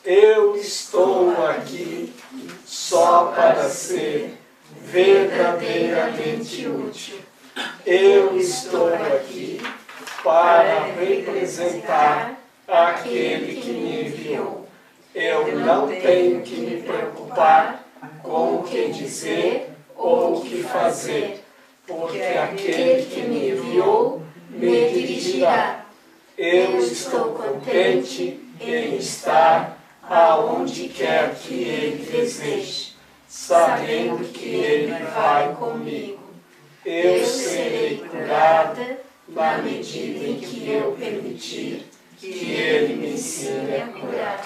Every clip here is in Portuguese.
Eu estou aqui só para ser verdadeiramente útil. Eu estou aqui para representar aquele que me enviou. Eu não tenho que me preocupar com o que dizer ou o que fazer, porque aquele que me enviou me dirigirá. Eu estou contente em estar aonde quer que Ele deseje, sabendo que Ele vai comigo. Eu serei curada na medida em que eu permitir que Ele me ensine a curar.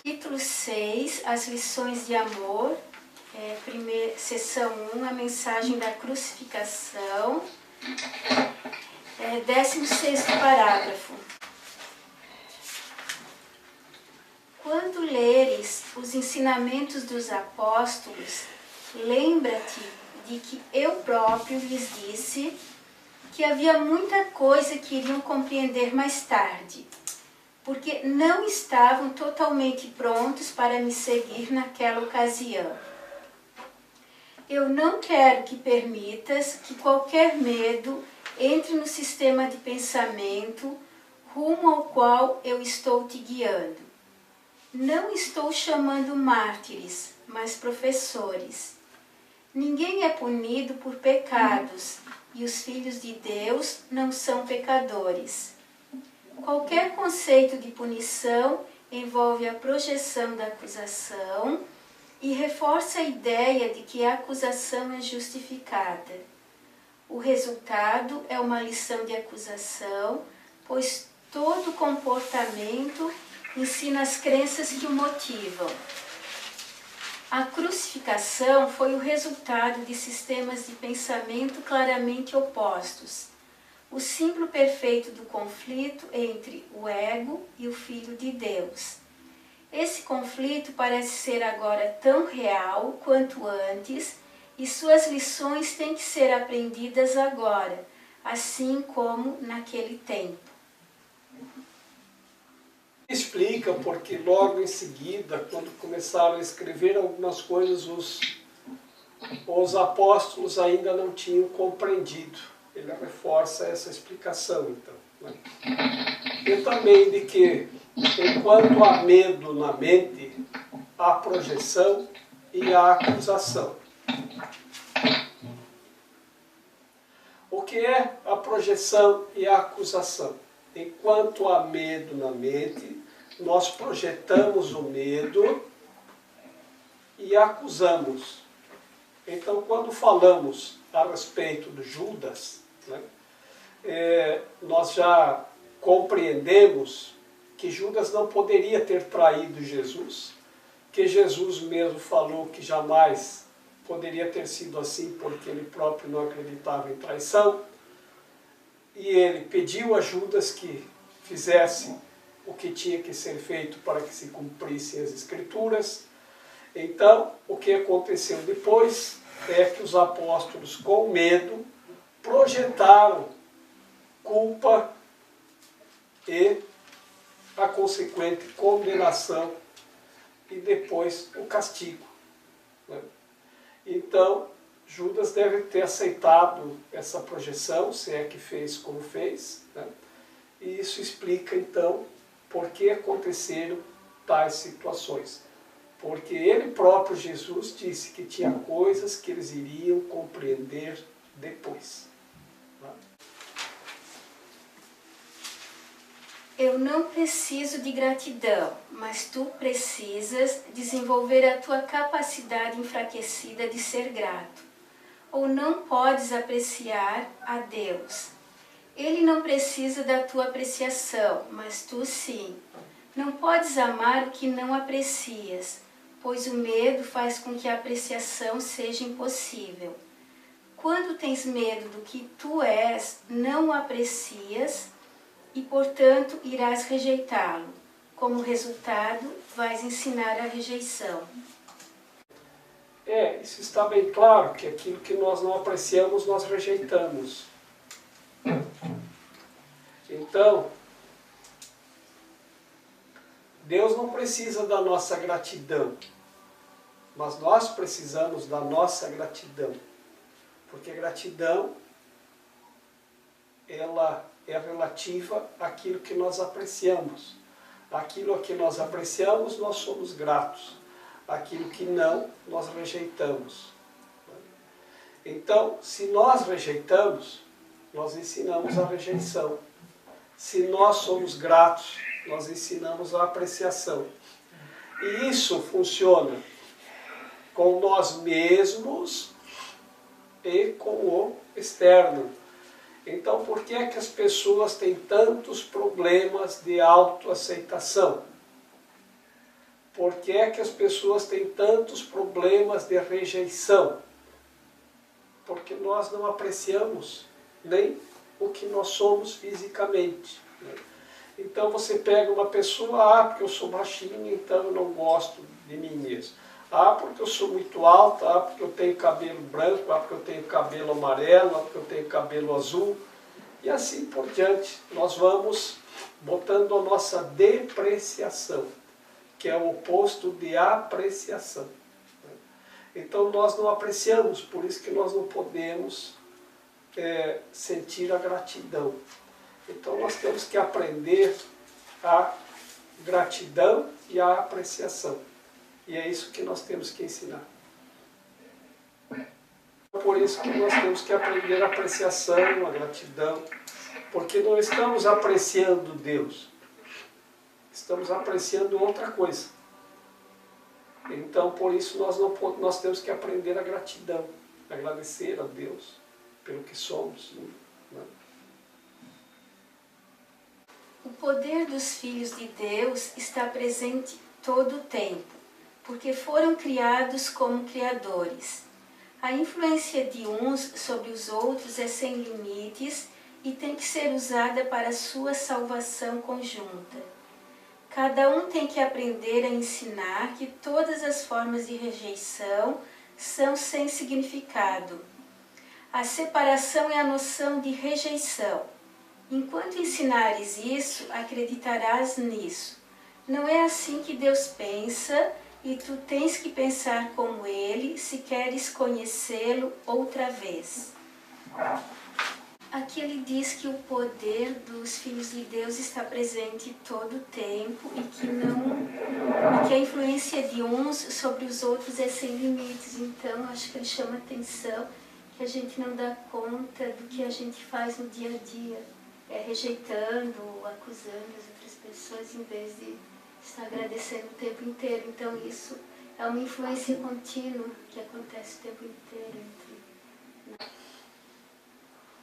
Capítulo 6, as lições de amor, seção 1, a mensagem da crucificação, 16º parágrafo. Quando leres os ensinamentos dos apóstolos, lembra-te de que eu próprio lhes disse que havia muita coisa que iriam compreender mais tarde, porque não estavam totalmente prontos para me seguir naquela ocasião. Eu não quero que permitas que qualquer medo entre no sistema de pensamento rumo ao qual eu estou te guiando. Não estou chamando mártires, mas professores. Ninguém é punido por pecados, e os filhos de Deus não são pecadores. Qualquer conceito de punição envolve a projeção da acusação e reforça a ideia de que a acusação é justificada. O resultado é uma lição de acusação, pois todo comportamento ensina as crenças que o motivam. A crucificação foi o resultado de sistemas de pensamento claramente opostos, o símbolo perfeito do conflito entre o ego e o Filho de Deus. Esse conflito parece ser agora tão real quanto antes, e suas lições têm que ser aprendidas agora, assim como naquele tempo. Explica porque logo em seguida, quando começaram a escrever algumas coisas, os apóstolos ainda não tinham compreendido. Ele reforça essa explicação, então. Né? E também de que, enquanto há medo na mente, há projeção e há acusação. O que é a projeção e a acusação? Enquanto há medo na mente, nós projetamos o medo e acusamos. Então, quando falamos a respeito de Judas, né, nós já compreendemos que Judas não poderia ter traído Jesus, que Jesus mesmo falou que jamais poderia ter sido assim, porque ele próprio não acreditava em traição. E ele pediu a Judas que fizesse o que tinha que ser feito para que se cumprissem as Escrituras. Então, o que aconteceu depois é que os apóstolos, com medo, projetaram culpa e a consequente condenação e depois o castigo. Né? Então, Judas deve ter aceitado essa projeção, se é que fez como fez, né? E isso explica, então, por que aconteceram tais situações. Porque ele próprio, Jesus, disse que tinha coisas que eles iriam compreender depois. Né? Eu não preciso de gratidão, mas tu precisas desenvolver a tua capacidade enfraquecida de ser grato. Ou não podes apreciar a Deus. Ele não precisa da tua apreciação, mas tu sim. Não podes amar o que não aprecias, pois o medo faz com que a apreciação seja impossível. Quando tens medo do que tu és, não o aprecias e, portanto, irás rejeitá-lo. Como resultado, vais ensinar a rejeição. Isso está bem claro, que aquilo que nós não apreciamos, nós rejeitamos. Então, Deus não precisa da nossa gratidão, mas nós precisamos da nossa gratidão. Porque gratidão, ela é relativa àquilo que nós apreciamos. Aquilo a que nós apreciamos, nós somos gratos. Aquilo que não, nós rejeitamos. Então, se nós rejeitamos, nós ensinamos a rejeição. Se nós somos gratos, nós ensinamos a apreciação. E isso funciona com nós mesmos e com o externo. Então, por que é que as pessoas têm tantos problemas de autoaceitação? Por que é que as pessoas têm tantos problemas de rejeição? Porque nós não apreciamos nem o que nós somos fisicamente. Então você pega uma pessoa, porque eu sou baixinho, então eu não gosto de mim mesmo. Porque eu sou muito alta, porque eu tenho cabelo branco, porque eu tenho cabelo amarelo, porque eu tenho cabelo azul. E assim por diante, nós vamos botando a nossa depreciação, que é o oposto de apreciação. Então nós não apreciamos, por isso que nós não podemos sentir a gratidão. Então nós temos que aprender a gratidão e a apreciação. E é isso que nós temos que ensinar. Por isso que nós temos que aprender a apreciação, a gratidão, porque não estamos apreciando Deus, estamos apreciando outra coisa. Então, por isso, nós temos que aprender a gratidão, agradecer a Deus pelo que somos. Né? O poder dos filhos de Deus está presente todo o tempo, porque foram criados como criadores. A influência de uns sobre os outros é sem limites e tem que ser usada para a sua salvação conjunta. Cada um tem que aprender a ensinar que todas as formas de rejeição são sem significado. A separação é a noção de rejeição. Enquanto ensinares isso, acreditarás nisso. Não é assim que Deus pensa, e tu tens que pensar como Ele, se queres conhecê-lo outra vez. Aqui ele diz que o poder dos filhos de Deus está presente todo o tempo e que a influência de uns sobre os outros é sem limites. Então, acho que ele chama atenção que a gente não dá conta do que a gente faz no dia a dia, rejeitando, acusando as outras pessoas em vez de estar agradecendo o tempo inteiro. Então, isso é uma influência contínua que acontece o tempo inteiro.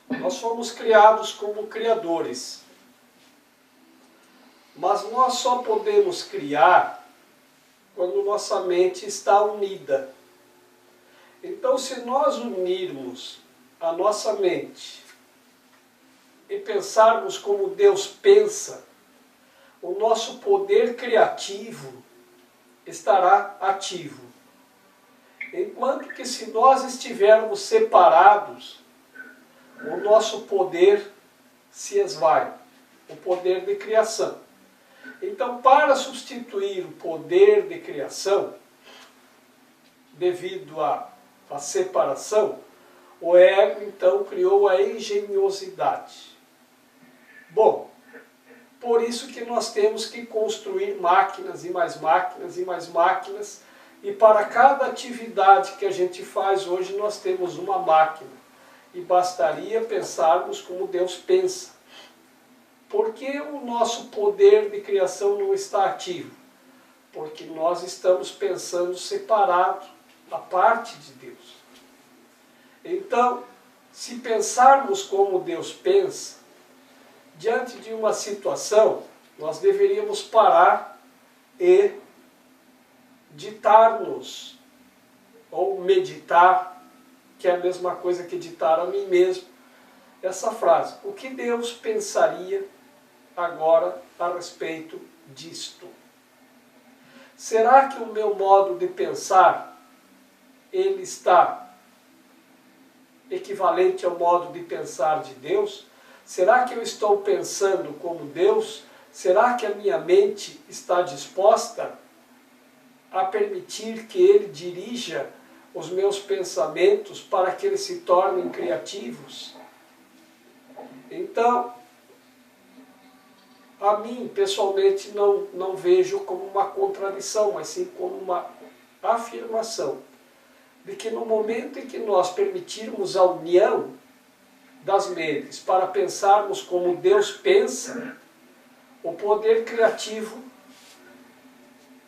Nós fomos criados como criadores, mas nós só podemos criar quando nossa mente está unida. Então, se nós unirmos a nossa mente e pensarmos como Deus pensa, o nosso poder criativo estará ativo. Enquanto que se nós estivermos separados, o nosso poder se esvai, o poder de criação. Então, para substituir o poder de criação, devido à separação, o ego então criou a engenhosidade. Bom, por isso que nós temos que construir máquinas e mais máquinas e mais máquinas, e para cada atividade que a gente faz hoje nós temos uma máquina. E bastaria pensarmos como Deus pensa. Por que o nosso poder de criação não está ativo? Porque nós estamos pensando separado da parte de Deus. Então, se pensarmos como Deus pensa, diante de uma situação, nós deveríamos parar e ditar-nos, ou meditar, que é a mesma coisa que ditar a mim mesmo, essa frase: o que Deus pensaria agora a respeito disto? Será que o meu modo de pensar, ele está equivalente ao modo de pensar de Deus? Será que eu estou pensando como Deus? Será que a minha mente está disposta a permitir que ele dirija os meus pensamentos para que eles se tornem criativos? Então, a mim, pessoalmente, não vejo como uma contradição, mas sim como uma afirmação de que no momento em que nós permitirmos a união das mentes para pensarmos como Deus pensa, o poder criativo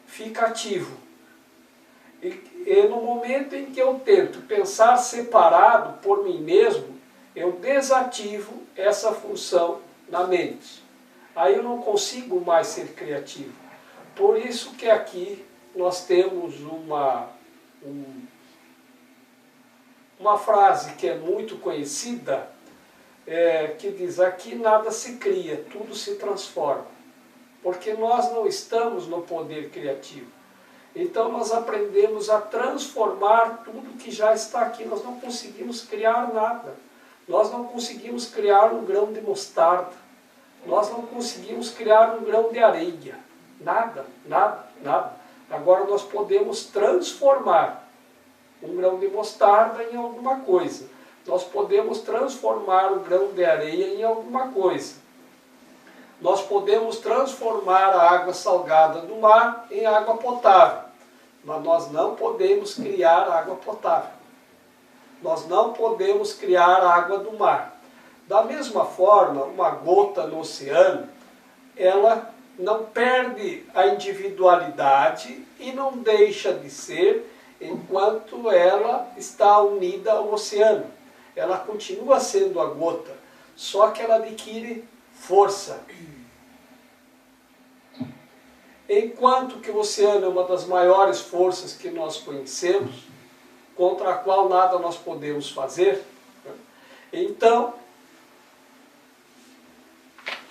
fica ativo. E no momento em que eu tento pensar separado por mim mesmo, eu desativo essa função na mente. Aí eu não consigo mais ser criativo. Por isso que aqui nós temos uma frase que é muito conhecida, que diz: aqui nada se cria, tudo se transforma. Porque nós não estamos no poder criativo. Então nós aprendemos a transformar tudo que já está aqui. Nós não conseguimos criar nada. Nós não conseguimos criar um grão de mostarda. Nós não conseguimos criar um grão de areia. Nada, nada, nada. Agora nós podemos transformar um grão de mostarda em alguma coisa. Nós podemos transformar o grão de areia em alguma coisa. Nós podemos transformar a água salgada do mar em água potável. Mas nós não podemos criar água potável. Nós não podemos criar água do mar. Da mesma forma, uma gota no oceano, ela não perde a individualidade e não deixa de ser enquanto ela está unida ao oceano. Ela continua sendo a gota, só que ela adquire força. Enquanto que o oceano é uma das maiores forças que nós conhecemos, contra a qual nada nós podemos fazer, então,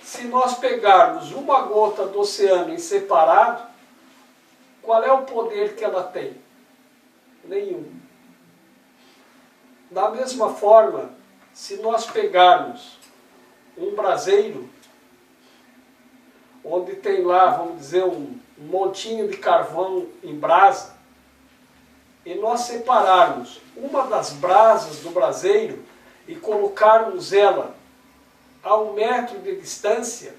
se nós pegarmos uma gota do oceano em separado, qual é o poder que ela tem? Nenhum. Da mesma forma, se nós pegarmos um braseiro, onde tem lá, vamos dizer, um montinho de carvão em brasa, e nós separarmos uma das brasas do braseiro e colocarmos ela a 1 metro de distância,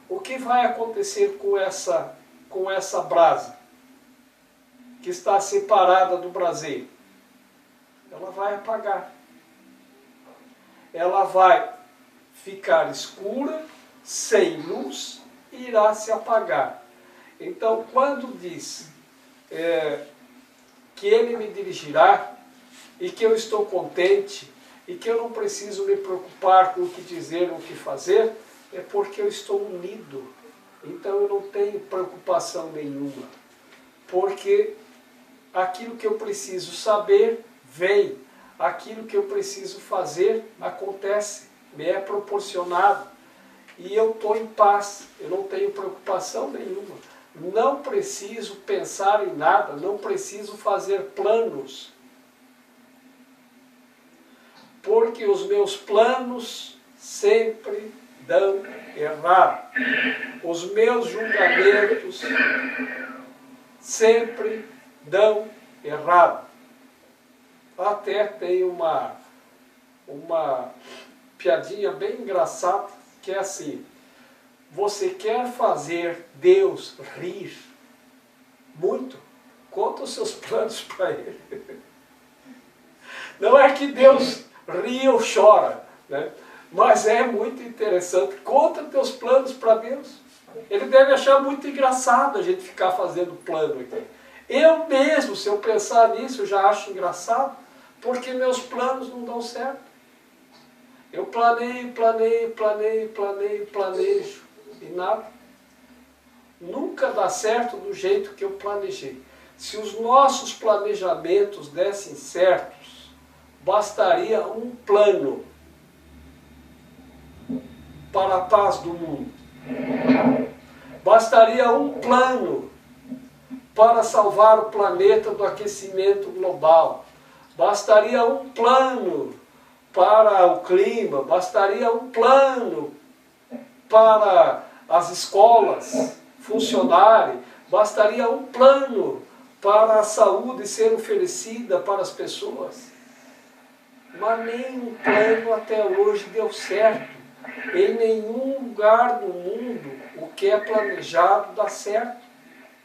o que vai acontecer com essa brasa que está separada do braseiro? Ela vai apagar. Ela vai ficar escura, sem luz, e irá se apagar. Então, quando diz que Ele me dirigirá, e que eu estou contente, e que eu não preciso me preocupar com o que dizer ou o que fazer, é porque eu estou unido. Então eu não tenho preocupação nenhuma. Porque aquilo que eu preciso saber, vem. Aquilo que eu preciso fazer, acontece. Me é proporcionado. E eu estou em paz. Eu não tenho preocupação nenhuma. Não preciso pensar em nada. Não preciso fazer planos. Porque os meus planos sempre dão errado. Os meus julgamentos sempre dão errado. Até tem uma piadinha bem engraçada, que é assim: você quer fazer Deus rir muito? Conta os seus planos para Ele. Não é que Deus ri ou chora, né? Mas é muito interessante. Conta teus planos para Deus. Ele deve achar muito engraçado a gente ficar fazendo plano aqui. Eu mesmo, se eu pensar nisso, eu já acho engraçado, porque meus planos não dão certo. Eu planejo e nada. Nunca dá certo do jeito que eu planejei. Se os nossos planejamentos dessem certos, bastaria um plano para a paz do mundo. Bastaria um plano para salvar o planeta do aquecimento global. Bastaria um plano para o clima. Bastaria um plano para as escolas funcionarem, bastaria um plano para a saúde ser oferecida para as pessoas. Mas nenhum plano até hoje deu certo. Em nenhum lugar do mundo o que é planejado dá certo.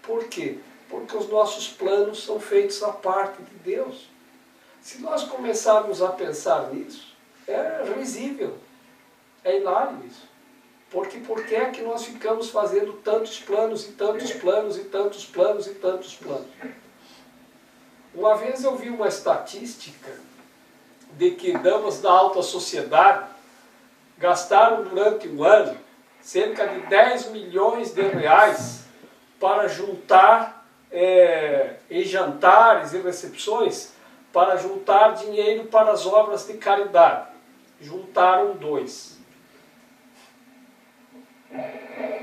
Por quê? Porque os nossos planos são feitos à parte de Deus. Se nós começarmos a pensar nisso, é risível, é hilário isso. Porque por que é que nós ficamos fazendo tantos planos e tantos planos e tantos planos e tantos planos? Uma vez eu vi uma estatística de que damas da alta sociedade gastaram durante um ano cerca de 10 milhões de reais para juntar em jantares e recepções, para juntar dinheiro para as obras de caridade. Juntaram 2.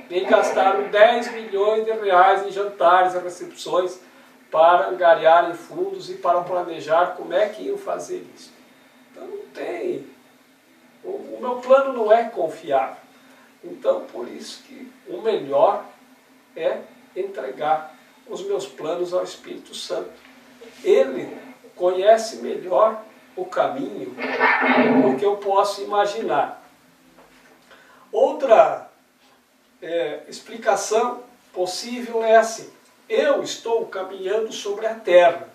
E gastaram 10 milhões de reais em jantares e recepções para angariarem fundos e para planejar como é que iam fazer isso. Então não tem. O meu plano não é confiável. Então por isso que o melhor é entregar os meus planos ao Espírito Santo. Ele conhece melhor o caminho do que eu posso imaginar. Outra explicação possível é assim: eu estou caminhando sobre a terra.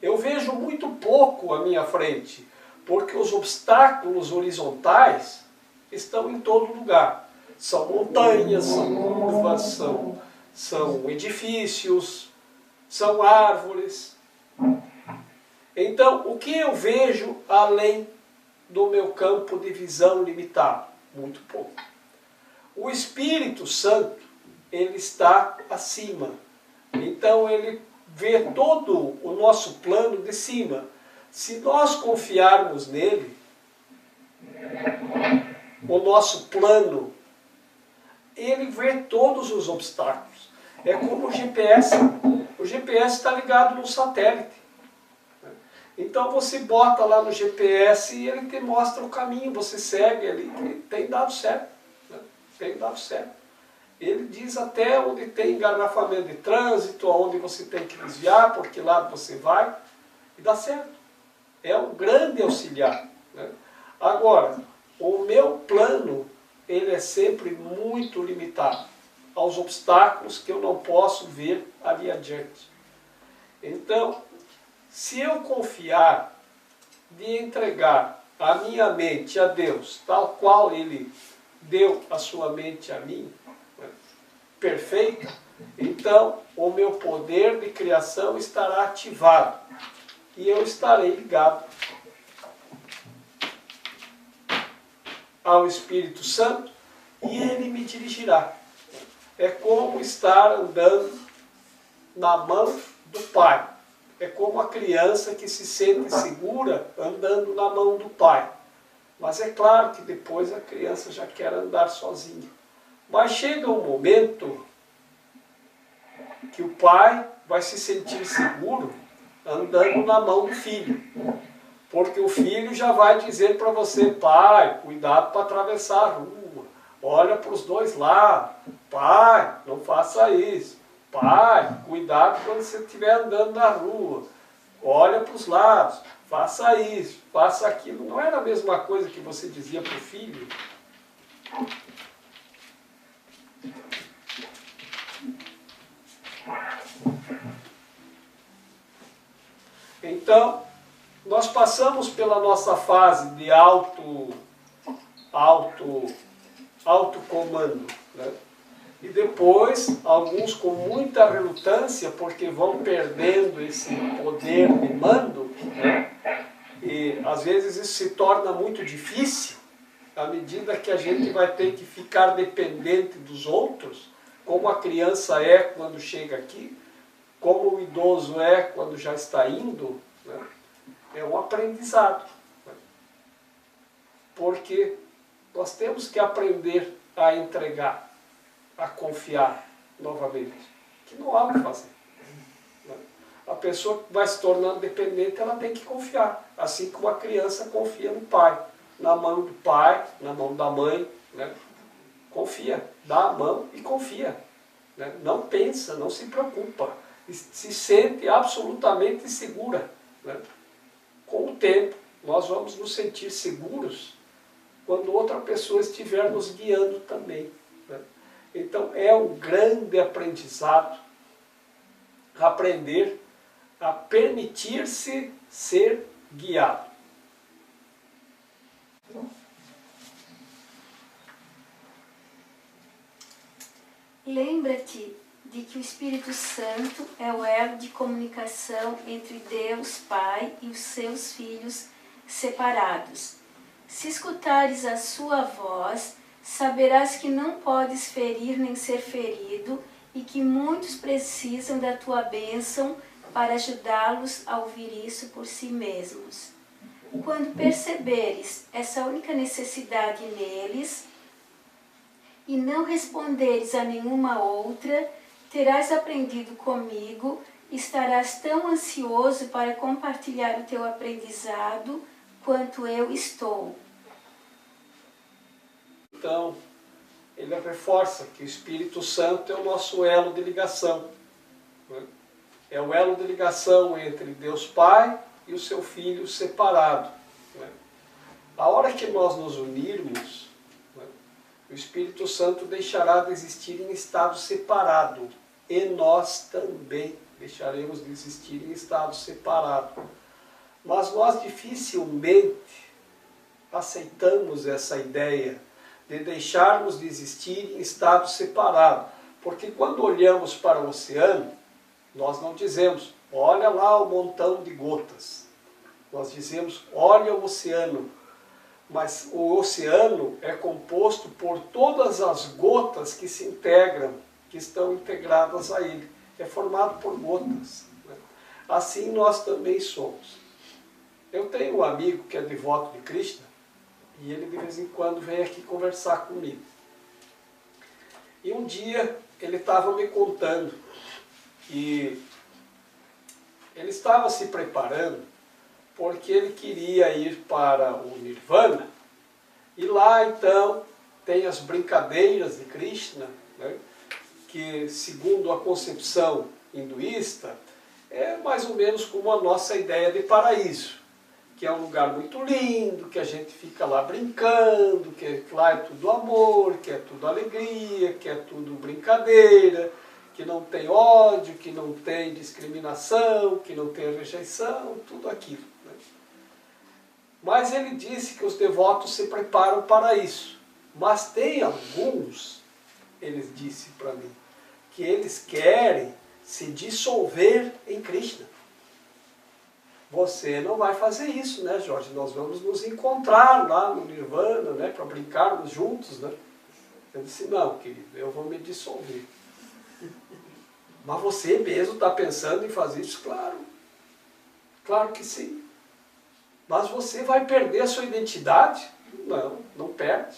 Eu vejo muito pouco à minha frente, porque os obstáculos horizontais estão em todo lugar. São montanhas, são curvas, são edifícios, são árvores. Então, o que eu vejo além do meu campo de visão limitado? Muito pouco. O Espírito Santo, ele está acima. Então, ele vê todo o nosso plano de cima. Se nós confiarmos nele, o nosso plano, ele vê todos os obstáculos. É como o GPS. O GPS está ligado no satélite. Então você bota lá no GPS e ele te mostra o caminho, você segue ali, tem dado certo. Tem dado certo. Ele diz até onde tem engarrafamento de trânsito, aonde você tem que desviar, por que lado você vai, e dá certo. É um grande auxiliar. Agora, o meu plano, ele é sempre muito limitado aos obstáculos que eu não posso ver ali adiante. Então, se eu confiar de entregar a minha mente a Deus, tal qual Ele deu a sua mente a mim, perfeita, então o meu poder de criação estará ativado e eu estarei ligado ao Espírito Santo e Ele me dirigirá. É como estar andando na mão do Pai. É como a criança que se sente segura andando na mão do pai. Mas é claro que depois a criança já quer andar sozinha. Mas chega um momento que o pai vai se sentir seguro andando na mão do filho. Porque o filho já vai dizer para você: pai, cuidado para atravessar a rua. Olha para os dois lados. Pai, não faça isso. Pai, cuidado quando você estiver andando na rua. Olha para os lados. Faça isso, faça aquilo. Não era a mesma coisa que você dizia para o filho? Então, nós passamos pela nossa fase de autocomando, né? E depois, alguns com muita relutância, porque vão perdendo esse poder de mando, né? E às vezes isso se torna muito difícil, à medida que a gente vai ter que ficar dependente dos outros, como a criança é quando chega aqui, como o idoso é quando já está indo, né? É um aprendizado. Né? Porque nós temos que aprender a entregar, a confiar novamente, que não há o que fazer. Né? A pessoa que vai se tornando dependente, ela tem que confiar, assim como a criança confia no pai, na mão do pai, na mão da mãe, né? Confia, dá a mão e confia. Né? Não pensa, não se preocupa, se sente absolutamente segura. Né? Com o tempo, nós vamos nos sentir seguros quando outra pessoa estiver nos guiando também. Né? Então é um grande aprendizado aprender a permitir-se ser guiado. Lembra-te de que o Espírito Santo é o elo de comunicação entre Deus Pai e os seus filhos separados. Se escutares a sua voz, saberás que não podes ferir nem ser ferido e que muitos precisam da tua bênção para ajudá-los a ouvir isso por si mesmos. Quando perceberes essa única necessidade neles e não responderes a nenhuma outra, terás aprendido comigo e estarás tão ansioso para compartilhar o teu aprendizado quanto eu estou. Então, ele reforça que o Espírito Santo é o nosso elo de ligação. Né? É o elo de ligação entre Deus Pai e o seu Filho separado. Né? A hora que nós nos unirmos, né, o Espírito Santo deixará de existir em estado separado. E nós também deixaremos de existir em estado separado. Mas nós dificilmente aceitamos essa ideia de deixarmos de existir em estado separado. Porque quando olhamos para o oceano, nós não dizemos, olha lá o montão de gotas. Nós dizemos, olha o oceano. Mas o oceano é composto por todas as gotas que se integram, que estão integradas a ele. É formado por gotas. Né? Assim nós também somos. Eu tenho um amigo que é devoto de Krishna, e ele de vez em quando vem aqui conversar comigo. E um dia ele estava me contando que ele estava se preparando porque ele queria ir para o Nirvana, e lá então tem as brincadeiras de Krishna, né, que segundo a concepção hinduísta é mais ou menos como a nossa ideia de paraíso, que é um lugar muito lindo, que a gente fica lá brincando, que lá é tudo amor, que é tudo alegria, que é tudo brincadeira, que não tem ódio, que não tem discriminação, que não tem rejeição, tudo aquilo. Né? Mas ele disse que os devotos se preparam para isso. Mas tem alguns, ele disse para mim, que eles querem se dissolver em Krishna. Você não vai fazer isso, né, Jorge? Nós vamos nos encontrar lá no Nirvana, né, para brincarmos juntos, né? Eu disse, não, querido, eu vou me dissolver. Mas você mesmo está pensando em fazer isso? Claro. Claro que sim. Mas você vai perder a sua identidade? Não, não perde.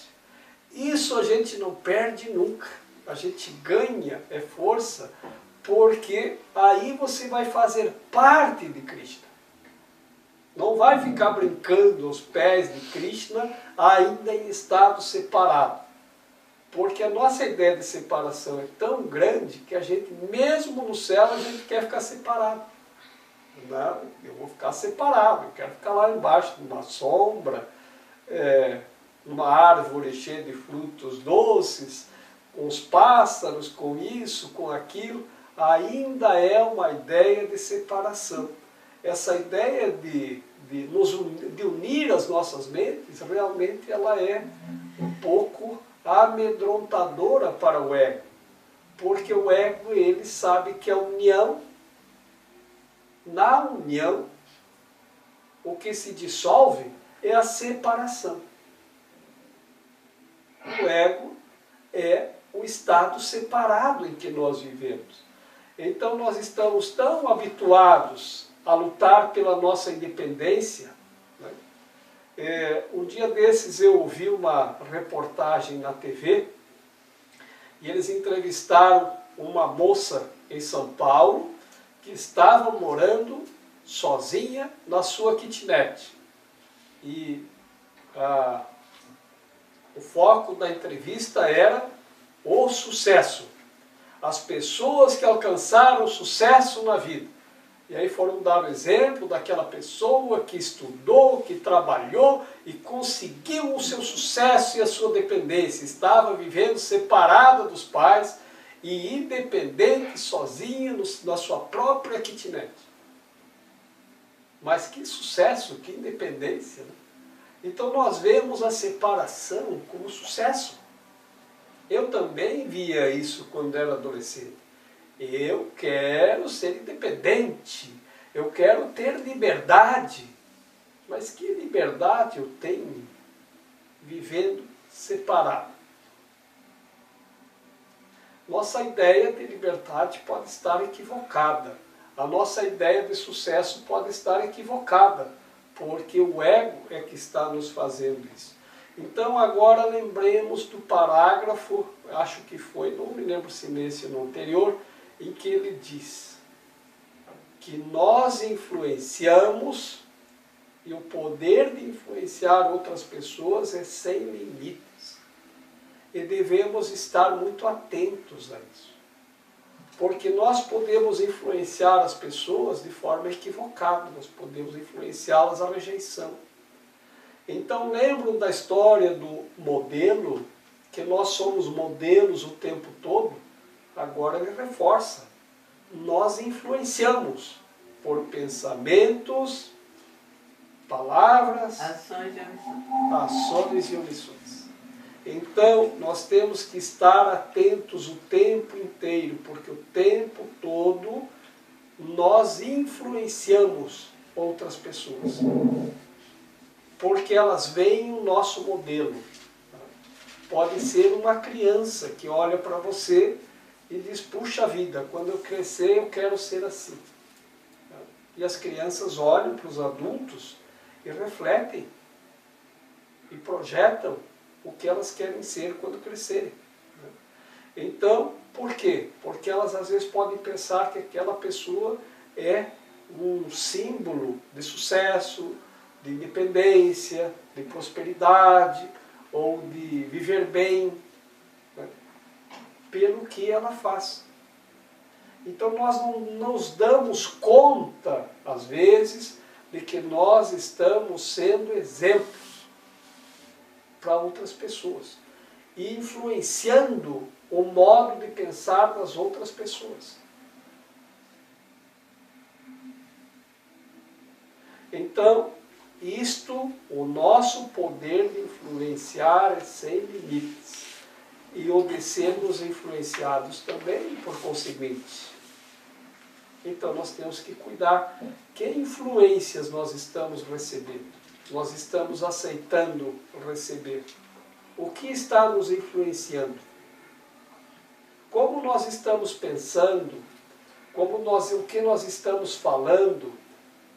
Isso a gente não perde nunca. A gente ganha, é força, porque aí você vai fazer parte de Krishna. Não vai ficar brincando aos pés de Krishna ainda em estado separado. Porque a nossa ideia de separação é tão grande que a gente, mesmo no céu, a gente quer ficar separado. Não, eu vou ficar separado, eu quero ficar lá embaixo, numa sombra, numa árvore cheia de frutos doces, com os pássaros, com isso, com aquilo. Ainda é uma ideia de separação. Essa ideia de unir as nossas mentes, realmente ela é um pouco amedrontadora para o ego. Porque o ego, ele sabe que a união, na união, o que se dissolve é a separação. O ego é o estado separado em que nós vivemos. Então nós estamos tão habituados a lutar pela nossa independência. Né? Um dia desses eu ouvi uma reportagem na TV e eles entrevistaram uma moça em São Paulo que estava morando sozinha na sua kitnet. E o foco da entrevista era o sucesso. As pessoas que alcançaram sucesso na vida. E aí foram dar o exemplo daquela pessoa que estudou, que trabalhou e conseguiu o seu sucesso e a sua dependência. Estava vivendo separada dos pais e independente, sozinha, na sua própria kitnet. Mas que sucesso, que independência, né? Então nós vemos a separação como sucesso. Eu também via isso quando era adolescente. Eu quero ser independente, eu quero ter liberdade. Mas que liberdade eu tenho vivendo separado? Nossa ideia de liberdade pode estar equivocada. A nossa ideia de sucesso pode estar equivocada, porque o ego é que está nos fazendo isso. Então agora lembremos do parágrafo, acho que foi, não me lembro se nesse ou no anterior, em que ele diz que nós influenciamos e o poder de influenciar outras pessoas é sem limites. E devemos estar muito atentos a isso. Porque nós podemos influenciar as pessoas de forma equivocada, nós podemos influenciá-las à rejeição. Então lembram da história do modelo, que nós somos modelos o tempo todo? Agora ele reforça. Nós influenciamos por pensamentos, palavras, ações e omissões. Então nós temos que estar atentos o tempo inteiro, porque o tempo todo nós influenciamos outras pessoas. Porque elas veem o nosso modelo. Pode ser uma criança que olha para você e diz, puxa vida, quando eu crescer eu quero ser assim. E as crianças olham para os adultos e refletem e projetam o que elas querem ser quando crescerem. Então, por quê? Porque elas às vezes podem pensar que aquela pessoa é um símbolo de sucesso, de independência, de prosperidade, ou de viver bem, né, pelo que ela faz. Então nós não nos damos conta, às vezes, de que nós estamos sendo exemplos para outras pessoas e influenciando o modo de pensar das outras pessoas. Então, o nosso poder de influenciar é sem limites. E o de sermos influenciados também, por conseguinte. Então nós temos que cuidar. Que influências nós estamos recebendo? Nós estamos aceitando receber? O que está nos influenciando? Como nós estamos pensando? O que nós estamos falando?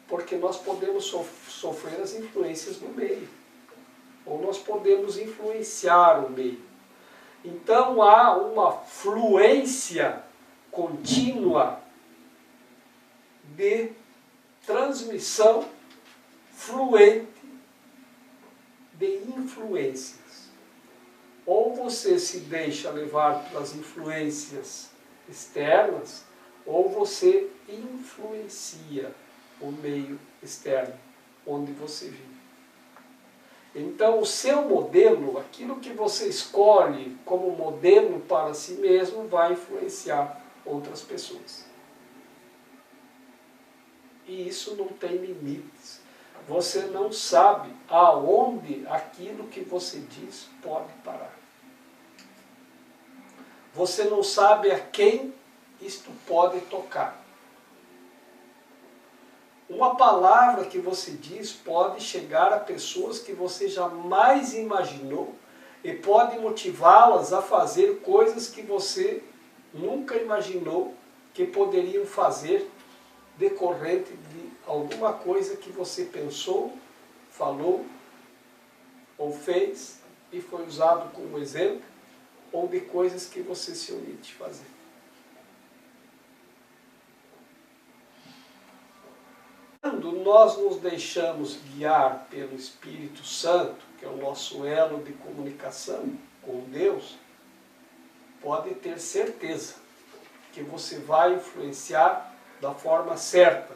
Porque nós podemos sofrer as influências do meio. Ou nós podemos influenciar o meio. Então há uma fluência contínua de transmissão fluente de influências. Ou você se deixa levar pelas influências externas, ou você influencia o meio externo, onde você vive. Então o seu modelo, aquilo que você escolhe como modelo para si mesmo, vai influenciar outras pessoas. E isso não tem limites. Você não sabe aonde aquilo que você diz pode parar. Você não sabe a quem isto pode tocar. Uma palavra que você diz pode chegar a pessoas que você jamais imaginou e pode motivá-las a fazer coisas que você nunca imaginou que poderiam fazer decorrente de alguma coisa que você pensou, falou ou fez e foi usado como exemplo, ou de coisas que você se omite fazer. Quando nós nos deixamos guiar pelo Espírito Santo, que é o nosso elo de comunicação com Deus, pode ter certeza que você vai influenciar da forma certa,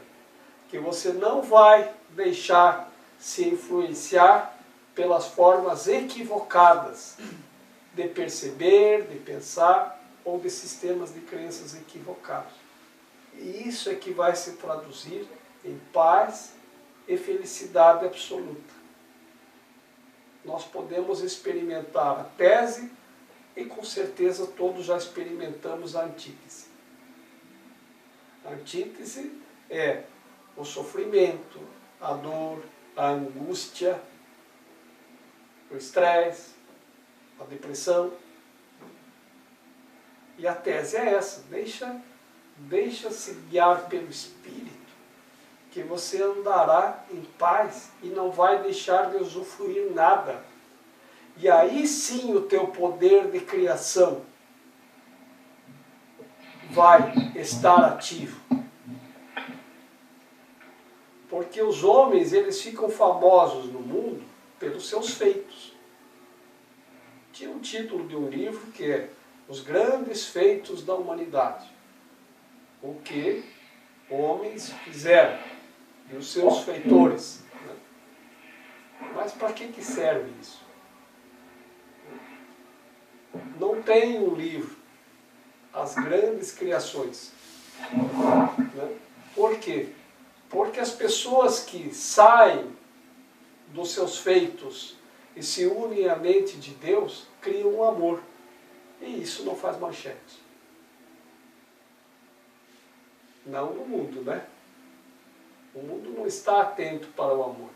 que você não vai deixar se influenciar pelas formas equivocadas de perceber, de pensar ou de sistemas de crenças equivocados. E isso é que vai se traduzir em paz e felicidade absoluta. Nós podemos experimentar a tese e com certeza todos já experimentamos a antítese. A antítese é o sofrimento, a dor, a angústia, o estresse, a depressão. E a tese é essa, deixa-se guiar pelo Espírito, que você andará em paz e não vai deixar de usufruir nada. E aí sim o teu poder de criação vai estar ativo. Porque os homens, eles ficam famosos no mundo pelos seus feitos. Tinha um título de um livro que é Os Grandes Feitos da Humanidade. O que homens fizeram e os seus feitores. Mas para que serve isso? Não tem um livro, As Grandes Criações. Por quê? Porque as pessoas que saem dos seus feitos e se unem à mente de Deus, criam um amor. E isso não faz manchete. Não no mundo, né? O mundo não está atento para o amor.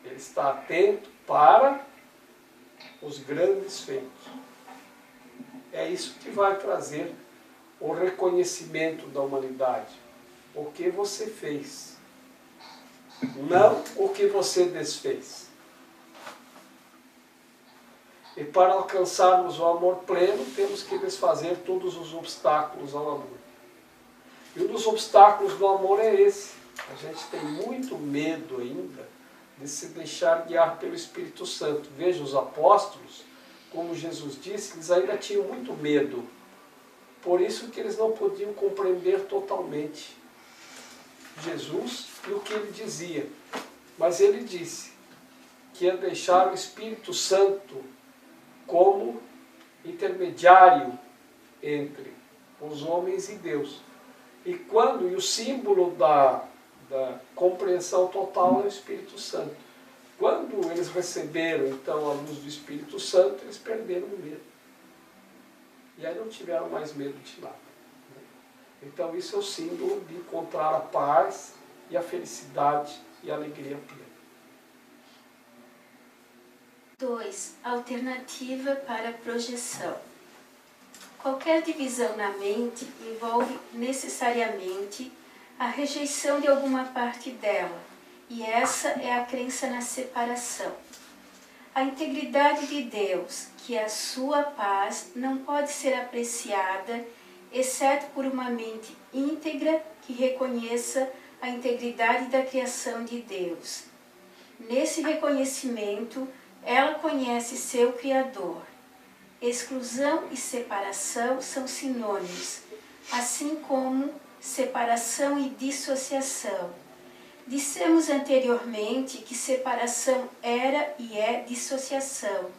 Ele está atento para os grandes feitos. É isso que vai trazer o reconhecimento da humanidade. O que você fez, não o que você desfez. E para alcançarmos o amor pleno, temos que desfazer todos os obstáculos ao amor. E um dos obstáculos do amor é esse. A gente tem muito medo ainda de se deixar guiar pelo Espírito Santo. Veja, os apóstolos, como Jesus disse, eles ainda tinham muito medo. Por isso que eles não podiam compreender totalmente Jesus e o que ele dizia. Mas ele disse que ia deixar o Espírito Santo como intermediário entre os homens e Deus. E o símbolo da compreensão total é o Espírito Santo. Quando eles receberam então a luz do Espírito Santo, eles perderam o medo. E aí não tiveram mais medo de nada. Então isso é o símbolo de encontrar a paz e a felicidade e a alegria plena. 2. Alternativa para a projeção. Qualquer divisão na mente envolve necessariamente a rejeição de alguma parte dela, e essa é a crença na separação. A integridade de Deus, que é a sua paz, não pode ser apreciada exceto por uma mente íntegra que reconheça a integridade da criação de Deus. Nesse reconhecimento, ela conhece seu Criador. Exclusão e separação são sinônimos, assim como separação e dissociação. Dissemos anteriormente que separação era e é dissociação,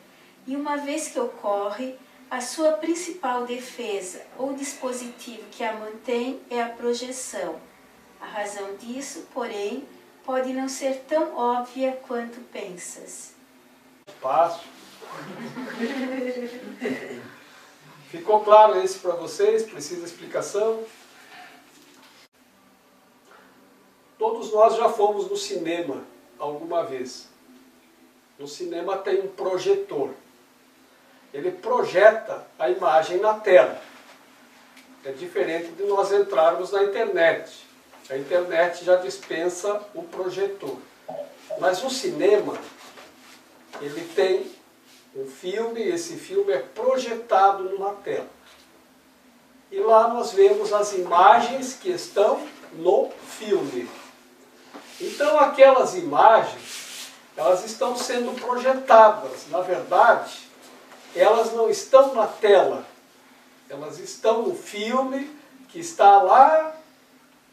e uma vez que ocorre, a sua principal defesa ou dispositivo que a mantém é a projeção. A razão disso, porém, pode não ser tão óbvia quanto pensas. Passo. Ficou claro isso para vocês? Precisa explicação? Todos nós já fomos no cinema alguma vez. No cinema tem um projetor. Ele projeta a imagem na tela. É diferente de nós entrarmos na internet. A internet já dispensa o projetor. Mas o cinema, ele tem um filme, e esse filme é projetado na tela. E lá nós vemos as imagens que estão no filme. Então aquelas imagens, elas estão sendo projetadas. Na verdade, elas não estão na tela, Elas estão no filme que está lá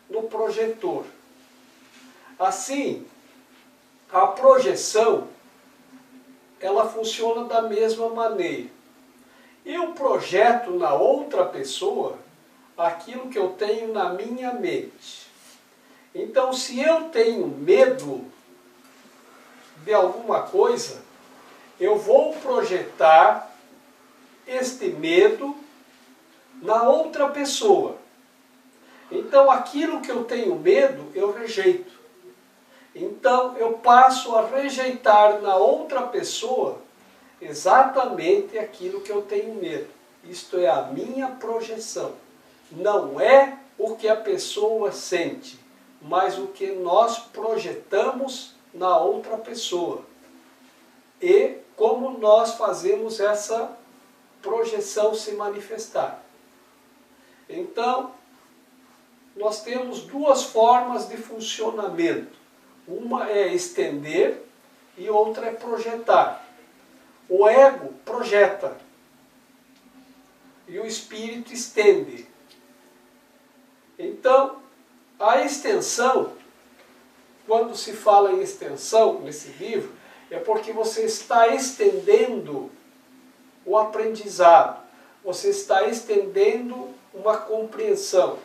no projetor. Assim, a projeção, ela funciona da mesma maneira. Eu projeto na outra pessoa aquilo que eu tenho na minha mente. Então, se eu tenho medo de alguma coisa, eu vou projetar este medo na outra pessoa. Então, aquilo que eu tenho medo, eu rejeito. Então, eu passo a rejeitar na outra pessoa exatamente aquilo que eu tenho medo. Isto é a minha projeção. Não é o que a pessoa sente, mas o que nós projetamos na outra pessoa. E como nós fazemos essa projeção se manifestar. Então, nós temos duas formas de funcionamento. Uma é estender e outra é projetar. O ego projeta e o espírito estende. Então, a extensão, quando se fala em extensão nesse livro, é porque você está estendendo o aprendizado, você está estendendo uma compreensão,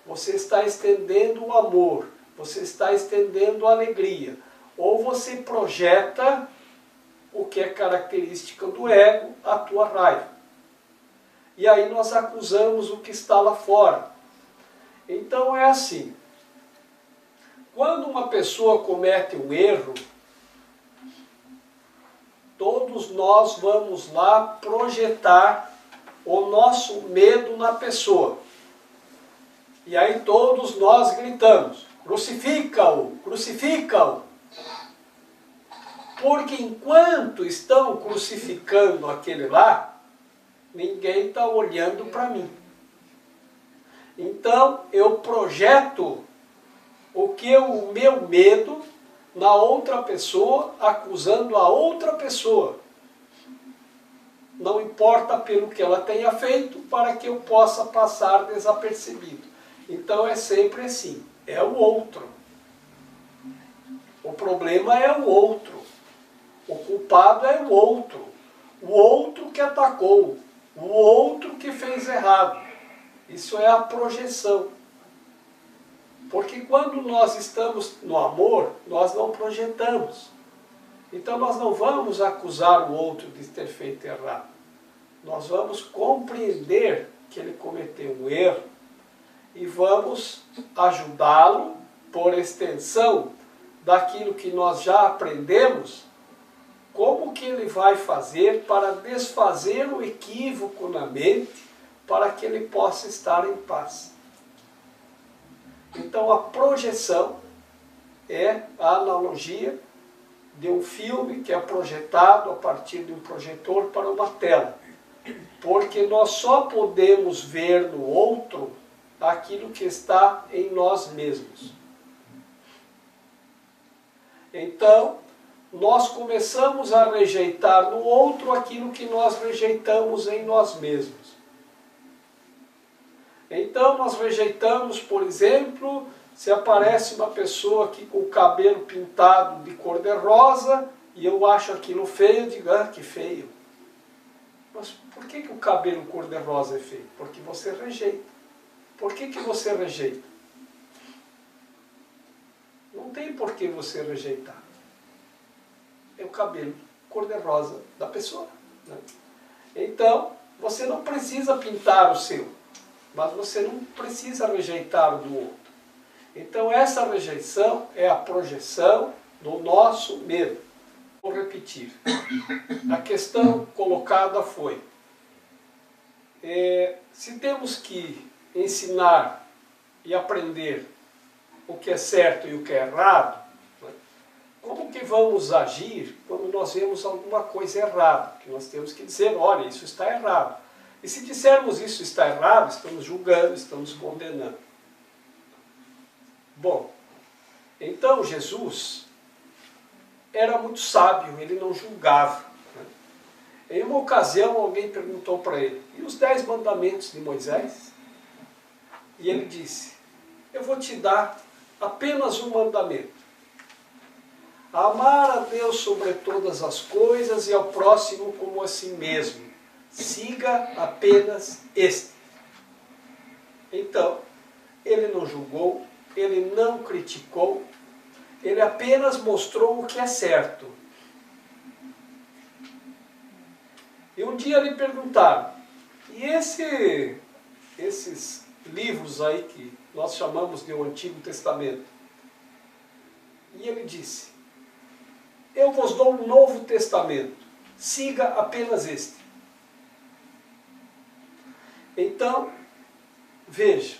você está estendendo o amor, você está estendendo a alegria, ou você projeta o que é característica do ego, a tua raiva. E aí nós acusamos o que está lá fora. Então é assim, quando uma pessoa comete um erro, todos nós vamos lá projetar o nosso medo na pessoa. E aí todos nós gritamos, crucifica-o, crucifica-o. Porque enquanto estão crucificando aquele lá, ninguém está olhando para mim. Então eu projeto o meu medo na outra pessoa, acusando a outra pessoa. Não importa pelo que ela tenha feito, para que eu possa passar desapercebido. Então é sempre assim, é o outro. O problema é o outro. O culpado é o outro que atacou, o outro que fez errado. Isso é a projeção. Porque quando nós estamos no amor, nós não projetamos. Então nós não vamos acusar o outro de ter feito errado. Nós vamos compreender que ele cometeu um erro e vamos ajudá-lo, por extensão daquilo que nós já aprendemos, como que ele vai fazer para desfazer o equívoco na mente, para que ele possa estar em paz. Então a projeção é a analogia de um filme que é projetado a partir de um projetor para uma tela. Porque nós só podemos ver no outro aquilo que está em nós mesmos. Então, nós começamos a rejeitar no outro aquilo que nós rejeitamos em nós mesmos. Então nós rejeitamos, por exemplo, se aparece uma pessoa aqui com o cabelo pintado de cor de rosa e eu acho aquilo feio, eu digo, ah, que feio. Mas por que o cabelo cor de rosa é feio? Porque você rejeita. Por que você rejeita? Não tem por que você rejeitar. É o cabelo cor de rosa da pessoa, né? Então, você não precisa pintar o seu, mas você não precisa rejeitar o do outro. Então essa rejeição é a projeção do nosso medo. Vou repetir. A questão colocada foi, se temos que ensinar e aprender o que é certo e o que é errado, né, como que vamos agir quando nós vemos alguma coisa errada? Que nós temos que dizer, olha, isso está errado. E se dissermos isso está errado, estamos julgando, estamos condenando. Bom, então Jesus era muito sábio, ele não julgava, né? Em uma ocasião, alguém perguntou para ele, e os 10 mandamentos de Moisés? E ele disse, eu vou te dar apenas um mandamento. Amar a Deus sobre todas as coisas e ao próximo como a si mesmo. Siga apenas este. Então, ele não julgou, ele não criticou, ele apenas mostrou o que é certo. E um dia lhe perguntaram, e esses livros aí que nós chamamos de o Antigo Testamento? E ele disse, eu vos dou um novo testamento, siga apenas este. Então, veja,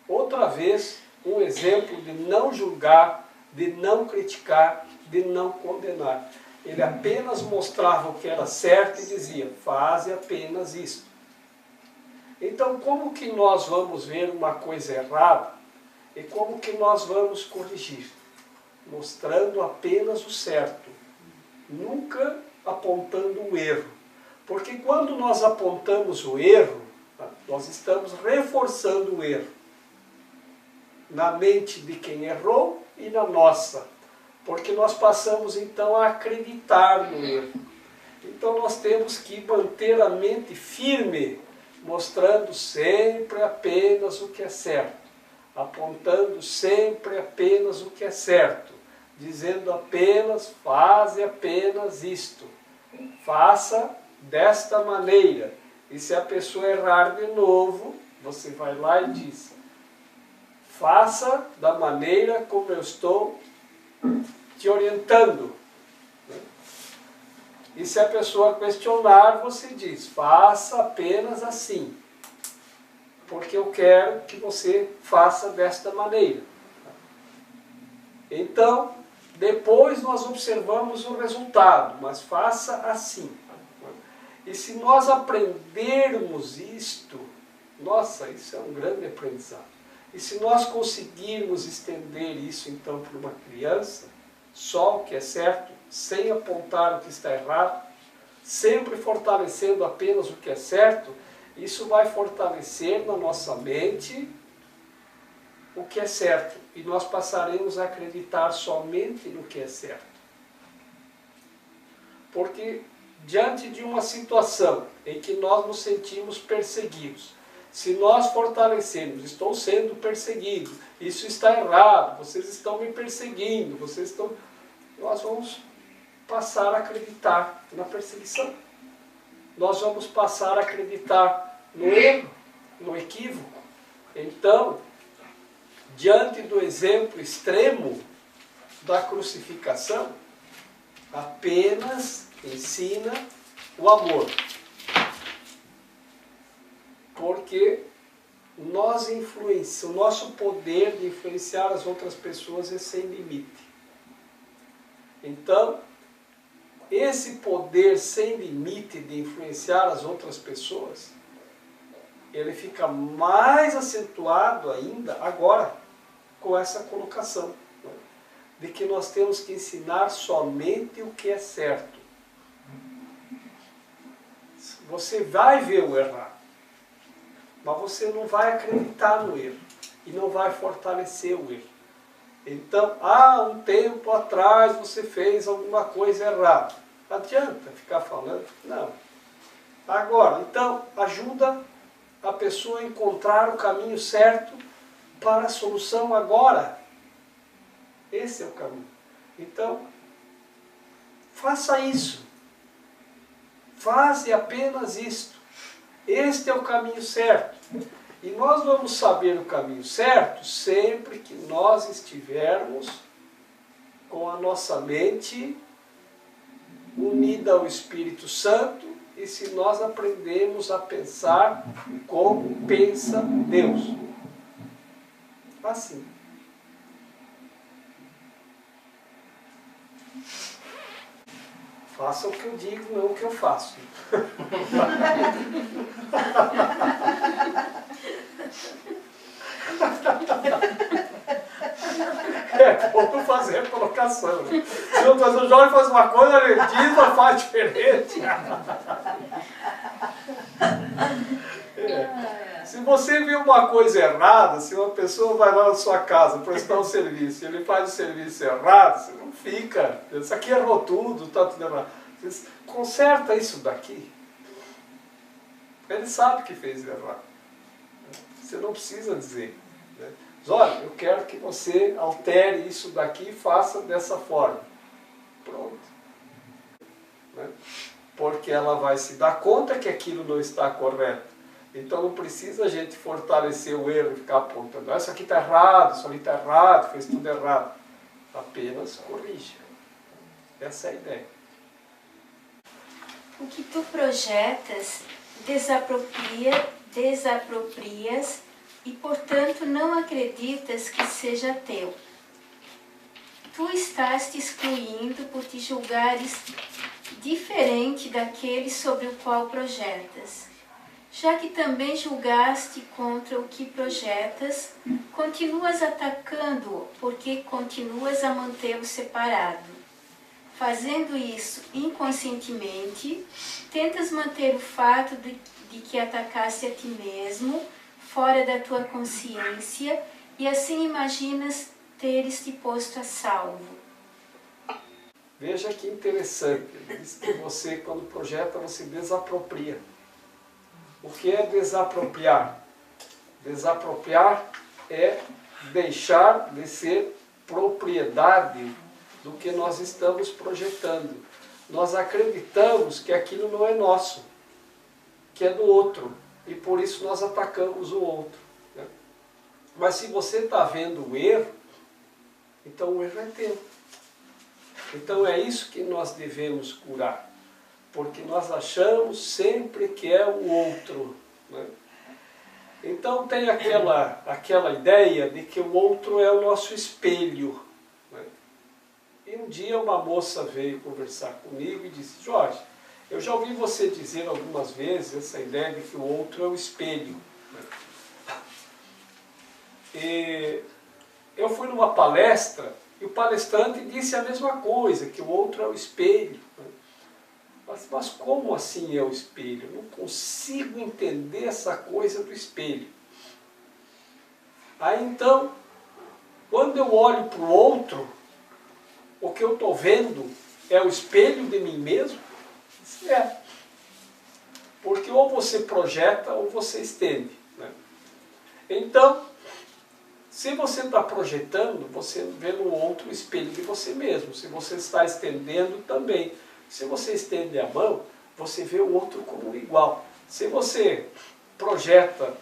outra vez, um exemplo de não julgar, de não criticar, de não condenar. Ele apenas mostrava o que era certo e dizia, faze apenas isto. Então, como que nós vamos ver uma coisa errada e como que nós vamos corrigir? Mostrando apenas o certo, nunca apontando o erro. Porque quando nós apontamos o erro, nós estamos reforçando o erro na mente de quem errou e na nossa. Porque nós passamos então a acreditar no erro. Então nós temos que manter a mente firme, mostrando sempre apenas o que é certo, apontando sempre apenas o que é certo, dizendo apenas, faze apenas isto, faça desta maneira. E se a pessoa errar de novo, você vai lá e diz, faça da maneira como eu estou te orientando. E se a pessoa questionar, você diz, faça apenas assim, porque eu quero que você faça desta maneira. Então, depois nós observamos o resultado, mas faça assim. E se nós aprendermos isto, nossa, isso é um grande aprendizado. E se nós conseguirmos estender isso então para uma criança, só o que é certo, sem apontar o que está errado, sempre fortalecendo apenas o que é certo, isso vai fortalecer na nossa mente o que é certo. E nós passaremos a acreditar somente no que é certo. Porque diante de uma situação em que nós nos sentimos perseguidos, se nós fortalecermos, estou sendo perseguido, isso está errado, vocês estão me perseguindo, nós vamos passar a acreditar na perseguição. Nós vamos passar a acreditar no erro, no equívoco. Então, diante do exemplo extremo da crucificação, apenas ensina o amor. Porque o nosso poder de influenciar as outras pessoas é sem limite. Então, esse poder sem limite de influenciar as outras pessoas, ele fica mais acentuado ainda agora com essa colocação, né, de que nós temos que ensinar somente o que é certo. Você vai ver o errado, mas você não vai acreditar no erro e não vai fortalecer o erro. Então, um tempo atrás você fez alguma coisa errada. Não adianta ficar falando, não. Agora, então, ajuda a pessoa a encontrar o caminho certo para a solução agora. Esse é o caminho. Então, faça isso. Faze apenas isto. Este é o caminho certo. E nós vamos saber o caminho certo sempre que nós estivermos com a nossa mente unida ao Espírito Santo e se nós aprendemos a pensar como pensa Deus. Assim. Faça o que eu digo, não o que eu faço. É bom fazer a colocação. Né? Se o Jorge faz uma coisa, ele diz, mas faz diferente. Se você vê uma coisa errada, se uma pessoa vai lá na sua casa prestar um serviço e ele faz o serviço errado, você não fica. Isso aqui errou tudo, está tudo errado. Você conserta isso daqui. Ele sabe que fez errado. Você não precisa dizer. Né? Mas, olha, eu quero que você altere isso daqui e faça dessa forma. Pronto. Né? Porque ela vai se dar conta que aquilo não está correto. Então não precisa a gente fortalecer o erro e ficar apontando. Ah, isso aqui está errado, isso ali está errado, fez tudo errado. Apenas corrija. Essa é a ideia. O que tu projetas, desaproprias e, portanto, não acreditas que seja teu. Tu estás te excluindo por te julgares diferente daquele sobre o qual projetas. Já que também julgaste contra o que projetas, continuas atacando-o porque continuas a mantê-lo separado. Fazendo isso inconscientemente, tentas manter o fato de que atacaste a ti mesmo fora da tua consciência e assim imaginas teres te posto a salvo. Veja que interessante, ele diz que você, quando projeta, você desapropria. O que é desapropriar? Desapropriar é deixar de ser propriedade do que nós estamos projetando. Nós acreditamos que aquilo não é nosso, que é do outro, e por isso nós atacamos o outro. Né? Mas se você está vendo o erro, então o erro é teu. Então é isso que nós devemos curar. Porque nós achamos sempre que é o outro. Né? Então tem aquela ideia de que o outro é o nosso espelho. Né? E um dia uma moça veio conversar comigo e disse: Jorge, eu já ouvi você dizer algumas vezes essa ideia de que o outro é o espelho. Né? E eu fui numa palestra e o palestrante disse a mesma coisa, que o outro é o espelho. Né? Mas como assim é o espelho? Eu não consigo entender essa coisa do espelho. Aí então, quando eu olho para o outro, o que eu estou vendo é o espelho de mim mesmo? É. Porque ou você projeta ou você estende. Né? Então, se você está projetando, você vê no outro o espelho de você mesmo. Se você está estendendo, também. Se você estende a mão, você vê o outro como igual. Se você projeta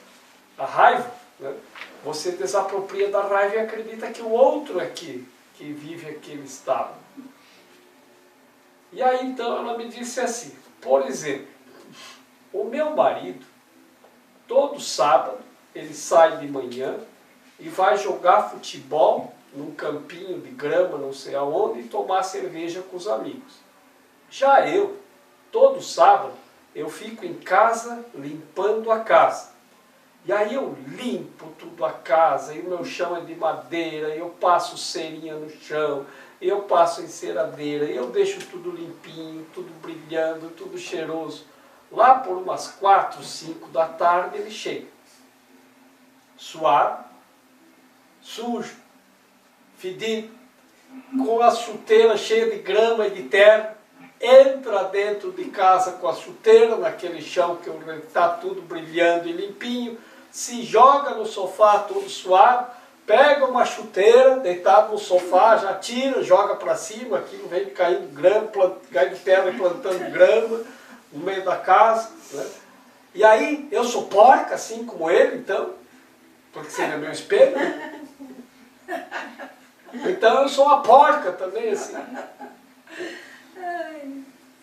a raiva, né, você desapropria da raiva e acredita que o outro é que vive aquele estado. E aí então ela me disse assim, por exemplo, o meu marido, todo sábado, ele sai de manhã e vai jogar futebol num campinho de grama, não sei aonde, e tomar cerveja com os amigos. Já eu, todo sábado, eu fico em casa limpando a casa. E aí eu limpo tudo a casa, e o meu chão é de madeira, eu passo cerinha no chão, eu passo enceradeira, eu deixo tudo limpinho, tudo brilhando, tudo cheiroso. Lá por umas 4, 5 da tarde ele chega. Suado, sujo, fedido, com a chuteira cheia de grama e de terra, entra dentro de casa com a chuteira, naquele chão que está tudo brilhando e limpinho, se joga no sofá todo suado, pega uma chuteira, deitado no sofá, já tira, joga para cima, aquilo vem caindo grama, caindo terra e plantando grama no meio da casa. Né? E aí, eu sou porca, assim como ele, então, porque seria meu espelho. Então eu sou uma porca também, assim.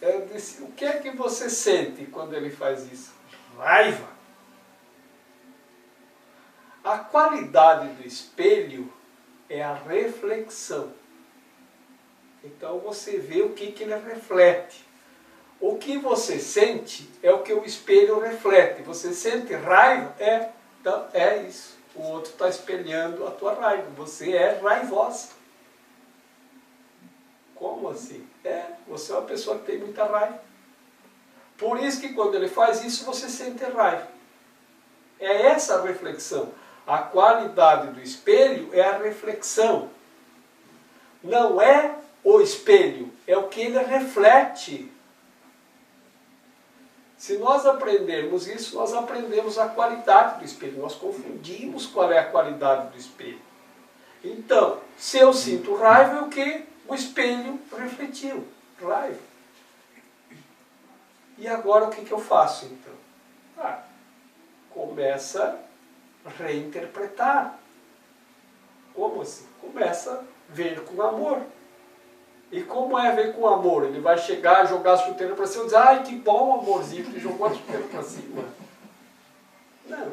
Eu disse, o que é que você sente quando ele faz isso? Raiva. A qualidade do espelho é a reflexão. Então você vê o que ele reflete. O que você sente é o que o espelho reflete. Você sente raiva? Então é isso. O outro está espelhando a tua raiva. Você é raivosa. Como assim? Você é uma pessoa que tem muita raiva. Por isso que quando ele faz isso, você sente raiva. É essa a reflexão. A qualidade do espelho é a reflexão. Não é o espelho, é o que ele reflete. Se nós aprendermos isso, nós aprendemos a qualidade do espelho. Nós confundimos qual é a qualidade do espelho. Então, se eu sinto raiva, é o que o espelho refletiu. Raiva. E agora o que eu faço então? Começa a reinterpretar. Como assim? Começa a ver com amor. E como é ver com amor? Ele vai chegar, jogar a chuteira para cima e dizer: ai, que bom, amorzinho, que jogou a chuteira para cima. Não.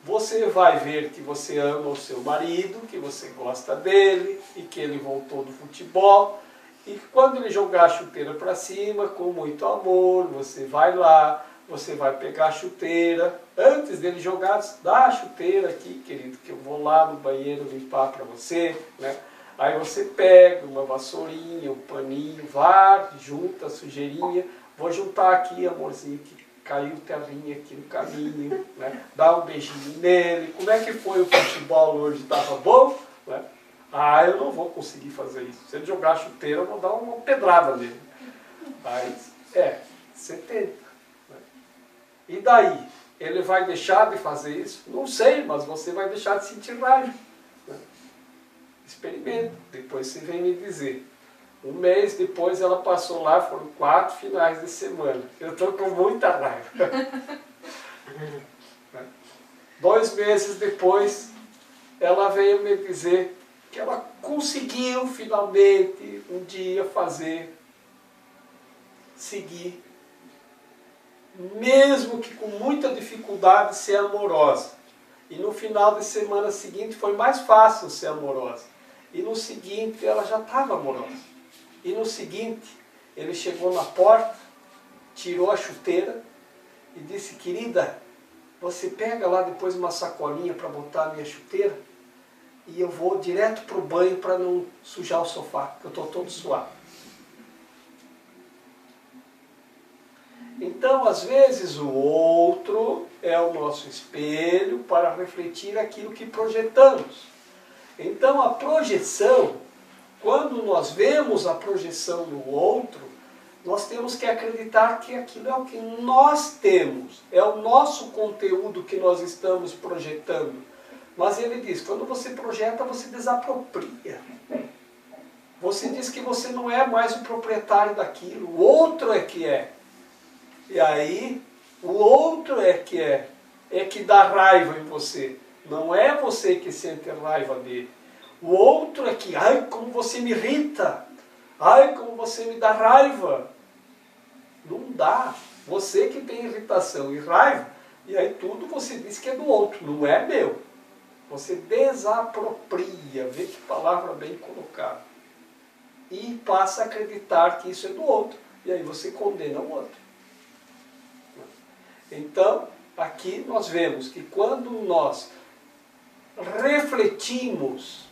Você vai ver que você ama o seu marido, que você gosta dele e que ele voltou do futebol. E quando ele jogar a chuteira para cima, com muito amor, você vai lá, você vai pegar a chuteira. Antes dele jogar, dá a chuteira aqui, querido, que eu vou lá no banheiro limpar para você, né? Aí você pega uma vassourinha, um paninho, varre, junta a sujeirinha. Vou juntar aqui, amorzinho, que caiu terrinha aqui no caminho, né? Dá um beijinho nele. Como é que foi o futebol hoje? Estava bom? Né? Eu não vou conseguir fazer isso. Se ele jogar a chuteira, eu vou dar uma pedrada nele. Mas, você tenta. Né? E daí? Ele vai deixar de fazer isso? Não sei, mas você vai deixar de sentir raiva. Né? Experimenta. Depois você vem me dizer. Um mês depois ela passou lá, foram 4 finais de semana. Eu estou com muita raiva. 2 meses depois, ela veio me dizer que ela conseguiu finalmente um dia seguir, mesmo que com muita dificuldade, ser amorosa. E no final de semana seguinte foi mais fácil ser amorosa. E no seguinte ela já estava amorosa. E no seguinte, ele chegou na porta, tirou a chuteira e disse: querida, você pega lá depois uma sacolinha para botar a minha chuteira e eu vou direto para o banho para não sujar o sofá, porque eu estou todo suado. Então, às vezes, o outro é o nosso espelho para refletir aquilo que projetamos. Então, a projeção, quando nós vemos a projeção do outro, nós temos que acreditar que aquilo é o que nós temos, é o nosso conteúdo que nós estamos projetando. Mas ele diz, quando você projeta, você desapropria. Você diz que você não é mais o proprietário daquilo, o outro é que é. E aí, o outro é que dá raiva em você. Não é você que sente raiva dele. O outro é que, ai, como você me irrita. Ai, como você me dá raiva. Não dá. Você que tem irritação e raiva, e aí tudo você diz que é do outro, não é meu. Você desapropria, vê que palavra bem colocada. E passa a acreditar que isso é do outro. E aí você condena o outro. Então, aqui nós vemos que quando nós refletimos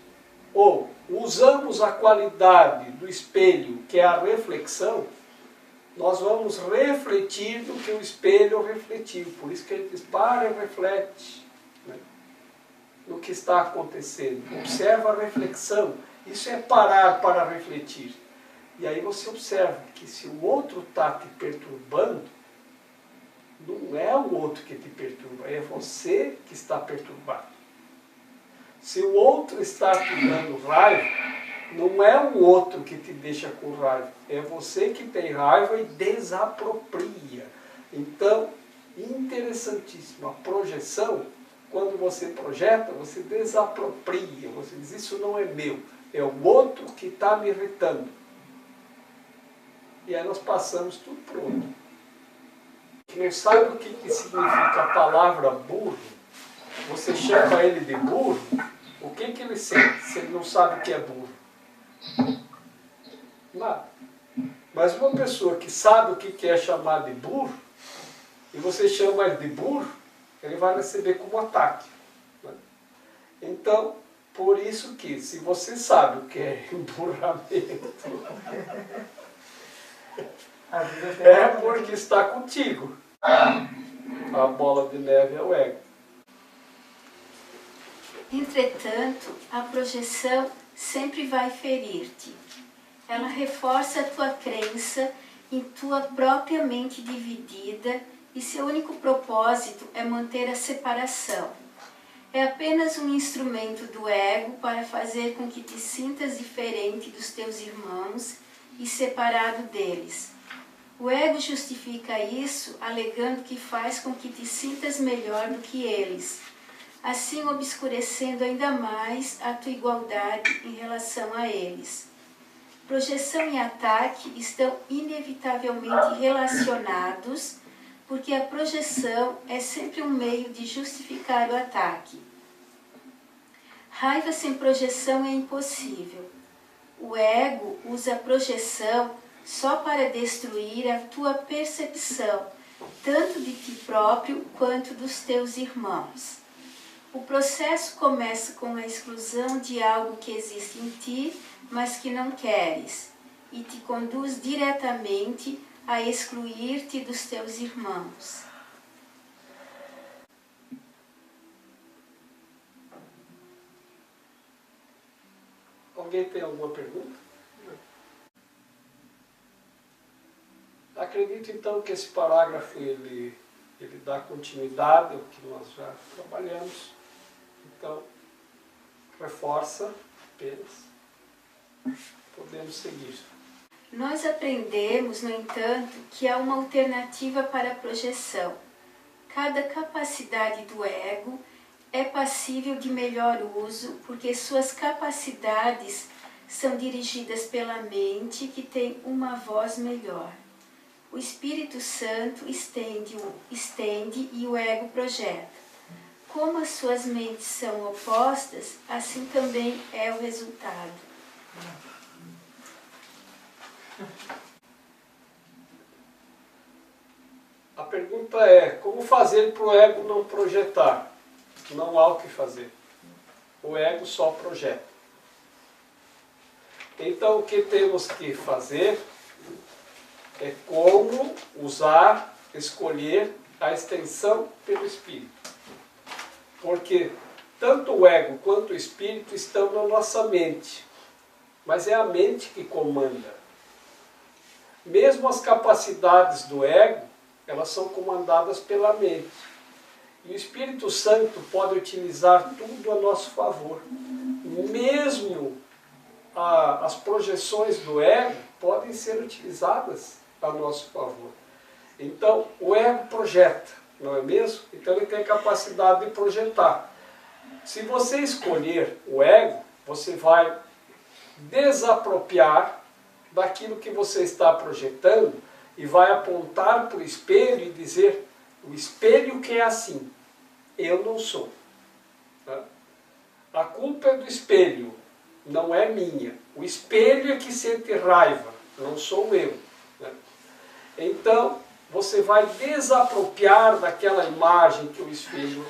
ou usamos a qualidade do espelho, que é a reflexão, nós vamos refletir do que o espelho refletiu. Por isso que ele diz, para e reflete, né, no que está acontecendo. Observa a reflexão. Isso é parar para refletir. E aí você observa que se o outro está te perturbando, não é o outro que te perturba, é você que está perturbado. Se o outro está te dando raiva, não é o outro que te deixa com raiva, é você que tem raiva e desapropria. Então, interessantíssimo, a projeção, quando você projeta, você desapropria, você diz, isso não é meu, é o outro que está me irritando. E aí nós passamos tudo para o outro. Quem não sabe o que significa a palavra burro, você chama ele de burro, o que ele sente se ele não sabe o que é burro? Nada. Mas uma pessoa que sabe o que é chamar de burro, e você chama ele de burro, ele vai receber como ataque. Né? Então, por isso que, se você sabe o que é emburramento, É porque está contigo. A bola de neve é o ego. Entretanto, a projeção sempre vai ferir-te. Ela reforça a tua crença em tua própria mente dividida e seu único propósito é manter a separação. É apenas um instrumento do ego para fazer com que te sintas diferente dos teus irmãos e separado deles. O ego justifica isso alegando que faz com que te sintas melhor do que eles, assim obscurecendo ainda mais a tua igualdade em relação a eles. Projeção e ataque estão inevitavelmente relacionados, porque a projeção é sempre um meio de justificar o ataque. Raiva sem projeção é impossível. O ego usa a projeção só para destruir a tua percepção, tanto de ti próprio quanto dos teus irmãos. O processo começa com a exclusão de algo que existe em ti, mas que não queres, e te conduz diretamente a excluir-te dos teus irmãos. Alguém tem alguma pergunta? Acredito então que esse parágrafo ele dá continuidade ao que nós já trabalhamos. Então, reforça apenas. Podemos seguir. Nós aprendemos, no entanto, que há uma alternativa para a projeção. Cada capacidade do ego é passível de melhor uso porque suas capacidades são dirigidas pela mente que tem uma voz melhor. O Espírito Santo estende e o ego projeta. Como as suas mentes são opostas, assim também é o resultado. A pergunta é, como fazer para o ego não projetar? Não há o que fazer. O ego só projeta. Então o que temos que fazer é como usar, escolher a extensão pelo espírito. Porque tanto o ego quanto o espírito estão na nossa mente. Mas é a mente que comanda. Mesmo as capacidades do ego, elas são comandadas pela mente. E o Espírito Santo pode utilizar tudo a nosso favor. Mesmo as projeções do ego podem ser utilizadas a nosso favor. Então, o ego projeta, não é mesmo? Então, ele tem a capacidade de projetar. Se você escolher o ego, você vai desapropriar daquilo que você está projetando e vai apontar para o espelho e dizer, o espelho que é assim, eu não sou. A culpa é do espelho, não é minha. O espelho é que sente raiva, não sou eu. Então, você vai desapropriar daquela imagem que o espelho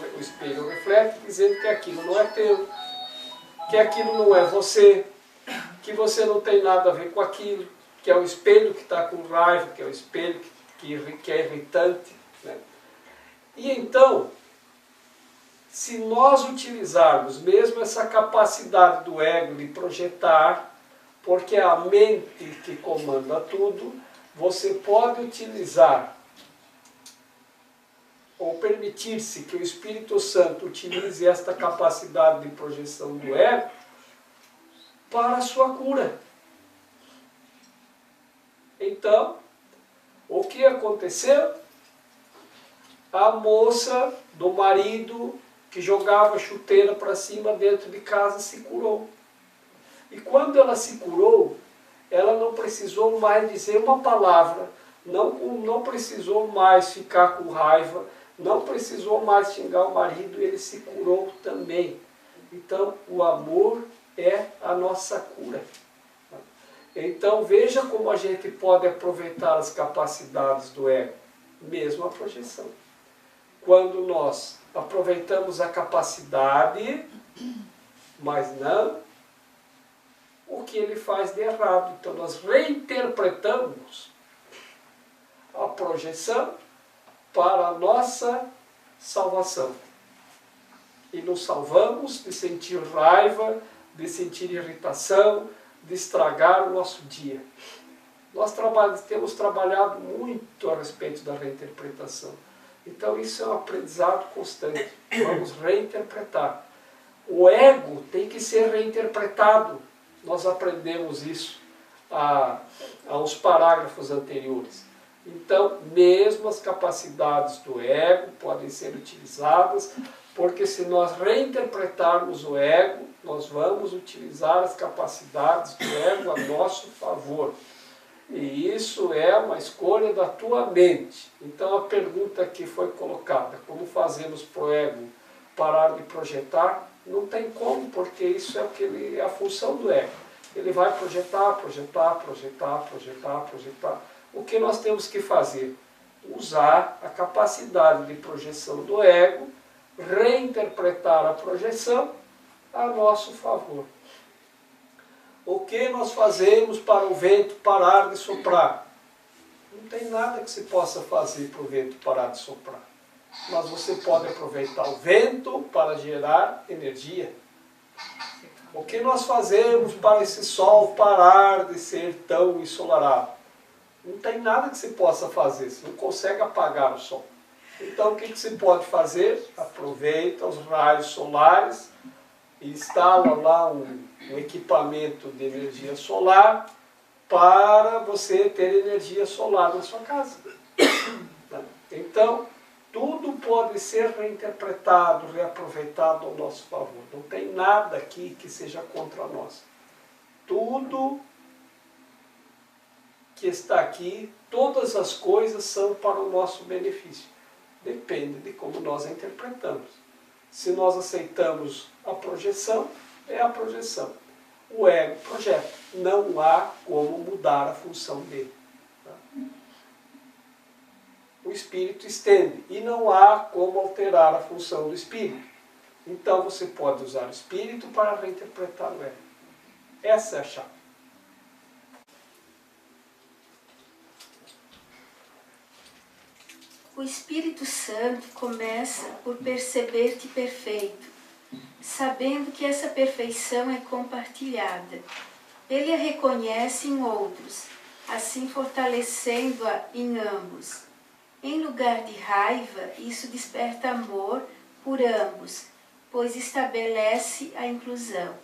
reflete, dizendo que aquilo não é teu, que aquilo não é você, que você não tem nada a ver com aquilo, que é o espelho que está com raiva, que é o espelho que é irritante. Né? E então, se nós utilizarmos mesmo essa capacidade do ego de projetar, porque é a mente que comanda tudo, você pode utilizar ou permitir-se que o Espírito Santo utilize esta capacidade de projeção do ego para a sua cura. Então, o que aconteceu? A moça do marido que jogava chuteira para cima dentro de casa se curou. E quando ela se curou, ela não precisou mais dizer uma palavra, não precisou mais ficar com raiva, não precisou mais xingar o marido, ele se curou também. Então, o amor é a nossa cura. Então, veja como a gente pode aproveitar as capacidades do ego, mesmo a projeção. Quando nós aproveitamos a capacidade, mas não o que ele faz de errado. Então, nós reinterpretamos a projeção para a nossa salvação. E nos salvamos de sentir raiva, de sentir irritação, de estragar o nosso dia. Nós temos trabalhado muito a respeito da reinterpretação. Então isso é um aprendizado constante. Vamos reinterpretar. O ego tem que ser reinterpretado. Nós aprendemos isso há uns parágrafos anteriores. Então, mesmo as capacidades do ego podem ser utilizadas, porque se nós reinterpretarmos o ego, nós vamos utilizar as capacidades do ego a nosso favor. E isso é uma escolha da tua mente. Então a pergunta que foi colocada, como fazemos para o ego parar de projetar? Não tem como, porque isso é a função do ego. Ele vai projetar, projetar, projetar, projetar, projetar. O que nós temos que fazer? Usar a capacidade de projeção do ego, reinterpretar a projeção a nosso favor. O que nós fazemos para o vento parar de soprar? Não tem nada que se possa fazer para o vento parar de soprar. Mas você pode aproveitar o vento para gerar energia. O que nós fazemos para esse sol parar de ser tão ensolarado? Não tem nada que se possa fazer, você não consegue apagar o sol. Então o que se pode fazer? Aproveita os raios solares e instala lá um equipamento de energia solar para você ter energia solar na sua casa. Então, tudo pode ser reinterpretado, reaproveitado ao nosso favor. Não tem nada aqui que seja contra nós. Tudo que está aqui, todas as coisas são para o nosso benefício. Depende de como nós a interpretamos. Se nós aceitamos a projeção, é a projeção. O ego projeta. Não há como mudar a função dele. O espírito estende. E não há como alterar a função do espírito. Então você pode usar o espírito para reinterpretar o ego. Essa é a chave. O Espírito Santo começa por perceber-te perfeito, sabendo que essa perfeição é compartilhada. Ele a reconhece em outros, assim fortalecendo-a em ambos. Em lugar de raiva, isso desperta amor por ambos, pois estabelece a inclusão.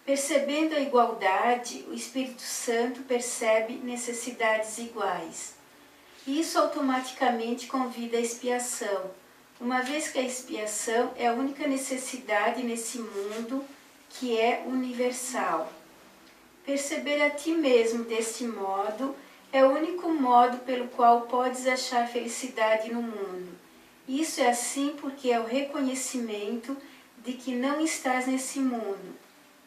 Percebendo a igualdade, o Espírito Santo percebe necessidades iguais. Isso automaticamente convida à expiação, uma vez que a expiação é a única necessidade nesse mundo que é universal. Perceber a ti mesmo deste modo é o único modo pelo qual podes achar felicidade no mundo. Isso é assim porque é o reconhecimento de que não estás nesse mundo,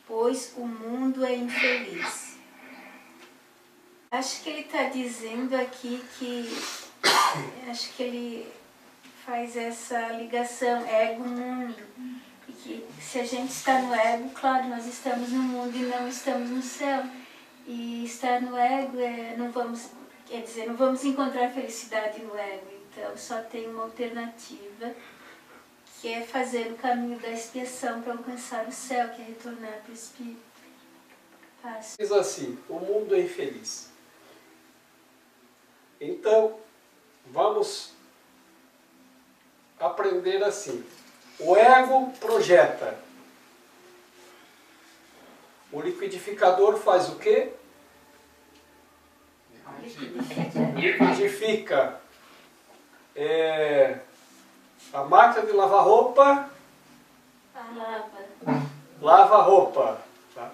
pois o mundo é infeliz. Acho que ele está dizendo aqui que, acho que ele faz essa ligação ego-mundo. E que se a gente está no ego, claro, nós estamos no mundo e não estamos no céu. E estar no ego não vamos encontrar felicidade no ego. Então só tem uma alternativa, que é fazer o caminho da expiação para alcançar o céu, que é retornar para o Espírito. Diz assim, o mundo é infeliz. Então, vamos aprender assim. O ego projeta. O liquidificador faz o quê? Liquidifica. A máquina de lavar roupa lava a roupa. Tá?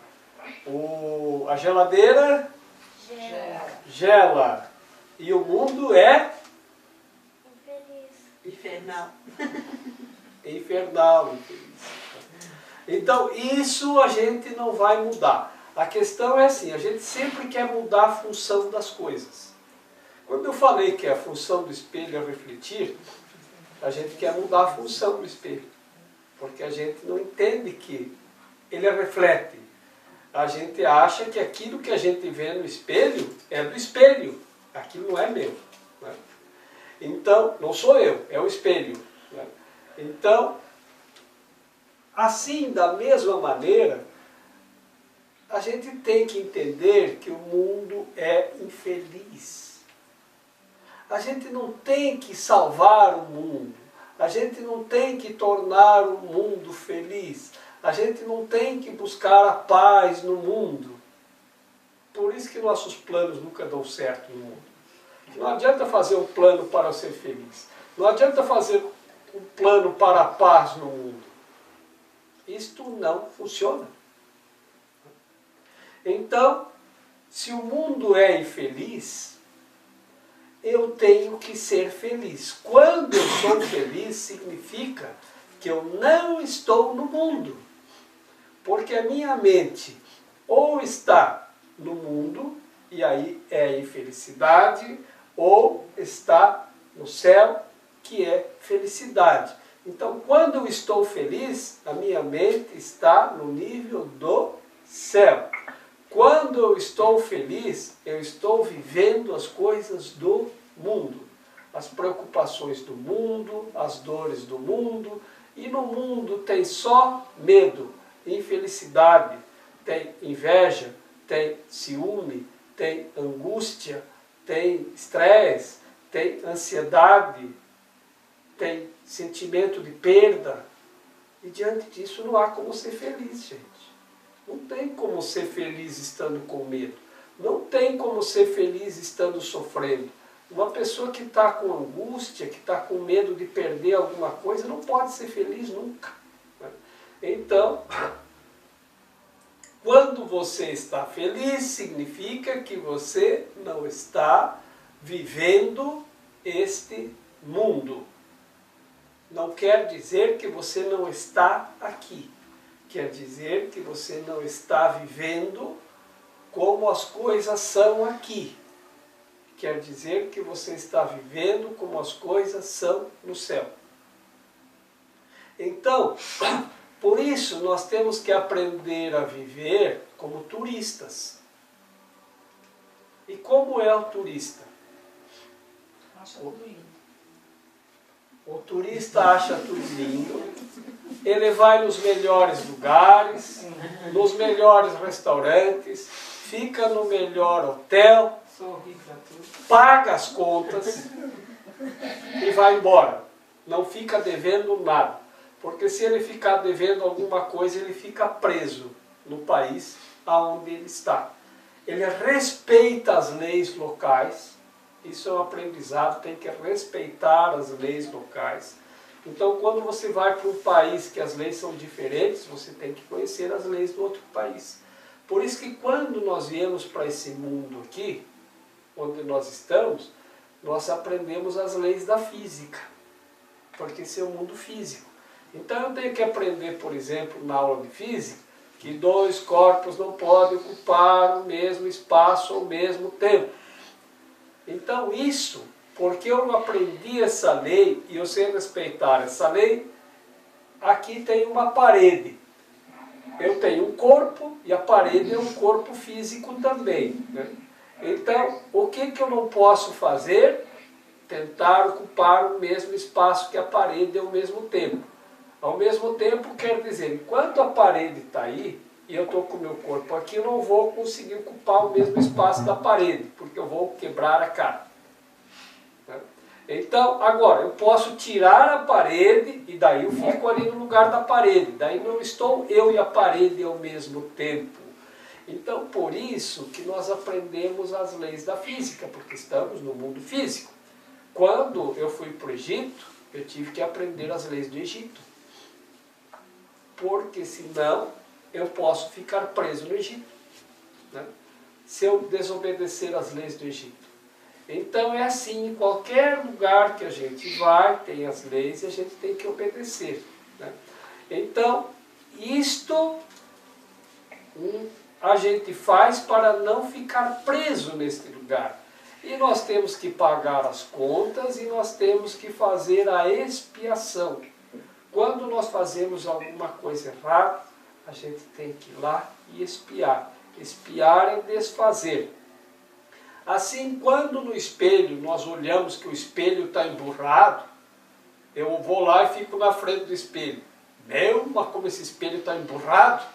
A geladeira gela. E o mundo é infernal. Infernal, infeliz. Então, isso a gente não vai mudar. A questão é assim, a gente sempre quer mudar a função das coisas. Quando eu falei que a função do espelho é refletir, a gente quer mudar a função do espelho. Porque a gente não entende que ele reflete. A gente acha que aquilo que a gente vê no espelho é do espelho. Aquilo não é meu. Né? Então, não sou eu, é o espelho. Né? Então, assim, da mesma maneira, a gente tem que entender que o mundo é infeliz. A gente não tem que salvar o mundo. A gente não tem que tornar o mundo feliz. A gente não tem que buscar a paz no mundo. Por isso que nossos planos nunca dão certo no mundo. Não adianta fazer um plano para ser feliz. Não adianta fazer um plano para a paz no mundo. Isto não funciona. Então, se o mundo é infeliz, eu tenho que ser feliz. Quando eu sou feliz, significa que eu não estou no mundo. Porque a minha mente ou está no mundo, e aí é infelicidade, ou está no céu, que é felicidade. Então, quando eu estou feliz, a minha mente está no nível do céu. Quando eu estou feliz, eu estou vivendo as coisas do mundo. As preocupações do mundo, as dores do mundo. E no mundo tem só medo, infelicidade, tem inveja, tem ciúme, tem angústia, tem estresse, tem ansiedade, tem sentimento de perda. E diante disso não há como ser feliz, gente. Não tem como ser feliz estando com medo. Não tem como ser feliz estando sofrendo. Uma pessoa que está com angústia, que está com medo de perder alguma coisa, não pode ser feliz nunca. Então, quando você está feliz, significa que você não está vivendo este mundo. Não quer dizer que você não está aqui. Quer dizer que você não está vivendo como as coisas são aqui. Quer dizer que você está vivendo como as coisas são no céu. Então, por isso nós temos que aprender a viver como turistas. E como é o turista? Acha tudo lindo. O turista acha tudo lindo. Ele vai nos melhores lugares, nos melhores restaurantes, fica no melhor hotel, Sorri pra tudo. paga as contas e vai embora. Não fica devendo nada. Porque se ele ficar devendo alguma coisa, ele fica preso no país aonde ele está. Ele respeita as leis locais. Isso é um aprendizado, tem que respeitar as leis locais. Então, quando você vai para um país que as leis são diferentes, você tem que conhecer as leis do outro país. Por isso que quando nós viemos para esse mundo aqui, onde nós estamos, nós aprendemos as leis da física, porque esse é o mundo físico. Então eu tenho que aprender, por exemplo, na aula de física, que dois corpos não podem ocupar o mesmo espaço ao mesmo tempo. Então isso, porque eu aprendi essa lei e eu sei respeitar essa lei, aqui tem uma parede. Eu tenho um corpo e a parede é um corpo físico também, né? Então, o que eu não posso fazer? Tentar ocupar o mesmo espaço que a parede ao mesmo tempo. Ao mesmo tempo quer dizer, enquanto a parede está aí, e eu estou com o meu corpo aqui, eu não vou conseguir ocupar o mesmo espaço da parede, porque eu vou quebrar a cara. Então, agora, eu posso tirar a parede e daí eu fico ali no lugar da parede. Daí não estou eu e a parede ao mesmo tempo. Então, por isso que nós aprendemos as leis da física, porque estamos no mundo físico. Quando eu fui para o Egito, eu tive que aprender as leis do Egito. Porque senão eu posso ficar preso no Egito, né? Se eu desobedecer as leis do Egito. Então é assim, em qualquer lugar que a gente vai, tem as leis e a gente tem que obedecer, né? Então, isto a gente faz para não ficar preso neste lugar. E nós temos que pagar as contas e nós temos que fazer a expiação. Quando nós fazemos alguma coisa errada, a gente tem que ir lá e expiar. Expiar é desfazer. Assim, quando no espelho nós olhamos que o espelho está emburrado, eu vou lá e fico na frente do espelho. Meu, mas como esse espelho está emburrado?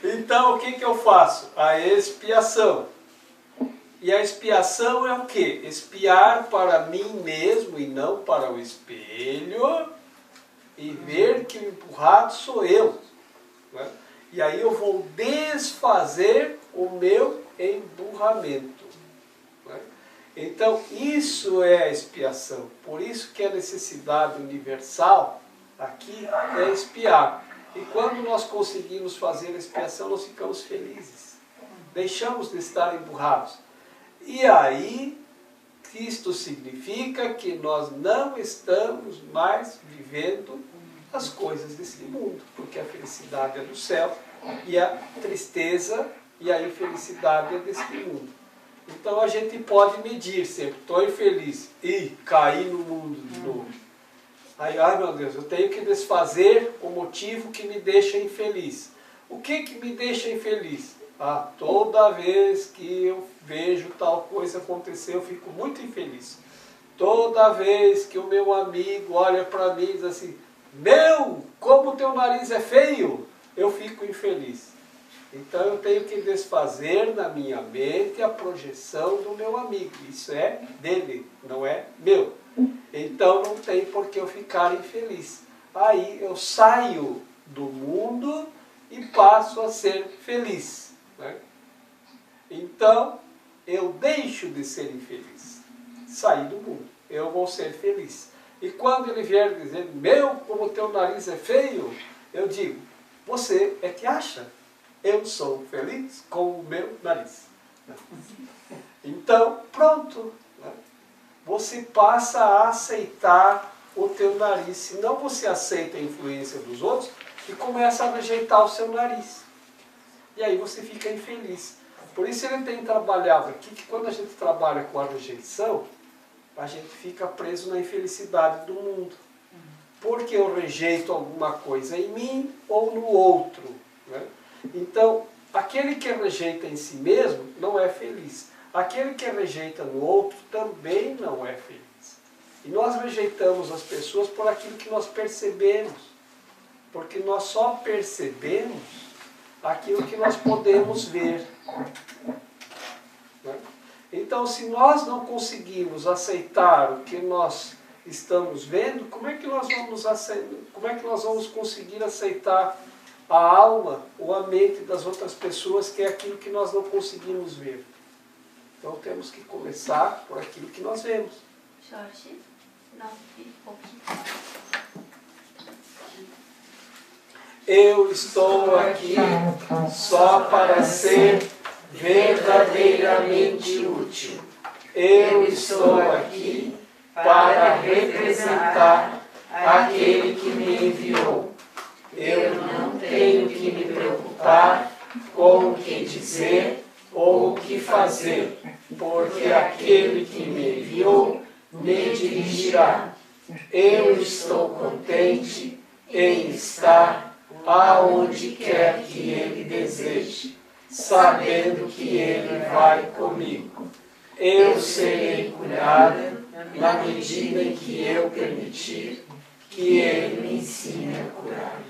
Então, o que eu faço? A expiação. E a expiação é o quê? Expiar para mim mesmo e não para o espelho e ver que o emburrado sou eu. Né? E aí eu vou desfazer o meu emburramento. Né? Então, isso é a expiação. Por isso que a necessidade universal aqui é expiar. E quando nós conseguimos fazer a expiação, nós ficamos felizes. Deixamos de estar emburrados. E aí, isto significa que nós não estamos mais vivendo as coisas desse mundo, porque a felicidade é do céu e a tristeza e a infelicidade é deste mundo. Então a gente pode medir sempre, estou infeliz, e caí no mundo de novo. Aí, ai meu Deus, eu tenho que desfazer o motivo que me deixa infeliz. O que me deixa infeliz? Ah, toda vez que eu vejo tal coisa acontecer, eu fico muito infeliz. Toda vez que o meu amigo olha para mim e diz assim, meu, como teu nariz é feio, eu fico infeliz. Então eu tenho que desfazer na minha mente a projeção do meu amigo. Isso é dele, não é meu. Então não tem por que eu ficar infeliz. Aí eu saio do mundo e passo a ser feliz. Né? Então eu deixo de ser infeliz. Saí do mundo. Eu vou ser feliz. E quando ele vier dizer, meu, como teu nariz é feio, eu digo, você é que acha. Eu sou feliz com o meu nariz. Então, pronto. Né? Você passa a aceitar o teu nariz. Senão você aceita a influência dos outros e começa a rejeitar o seu nariz. E aí você fica infeliz. Por isso ele tem trabalhado aqui, que quando a gente trabalha com a rejeição, a gente fica preso na infelicidade do mundo. Porque eu rejeito alguma coisa em mim ou no outro. Né? Então, aquele que rejeita em si mesmo não é feliz. Aquele que rejeita no outro também não é feliz. E nós rejeitamos as pessoas por aquilo que nós percebemos. Porque nós só percebemos aquilo que nós podemos ver. Né? Então, se nós não conseguimos aceitar o que nós estamos vendo, como é que nós vamos conseguir aceitar a alma ou a mente das outras pessoas, que é aquilo que nós não conseguimos ver? Então temos que começar por aquilo que nós vemos. Jorge, não, um pouquinho. Eu estou aqui só para ser verdadeiramente útil. Eu estou aqui para representar aquele que me enviou. Eu não tenho que me preocupar com o que dizer ou o que fazer, porque aquele que me enviou me dirigirá. Eu estou contente em estar aonde quer que Ele deseje, sabendo que Ele vai comigo. Eu serei curada na medida em que eu permitir que Ele me ensine a curar.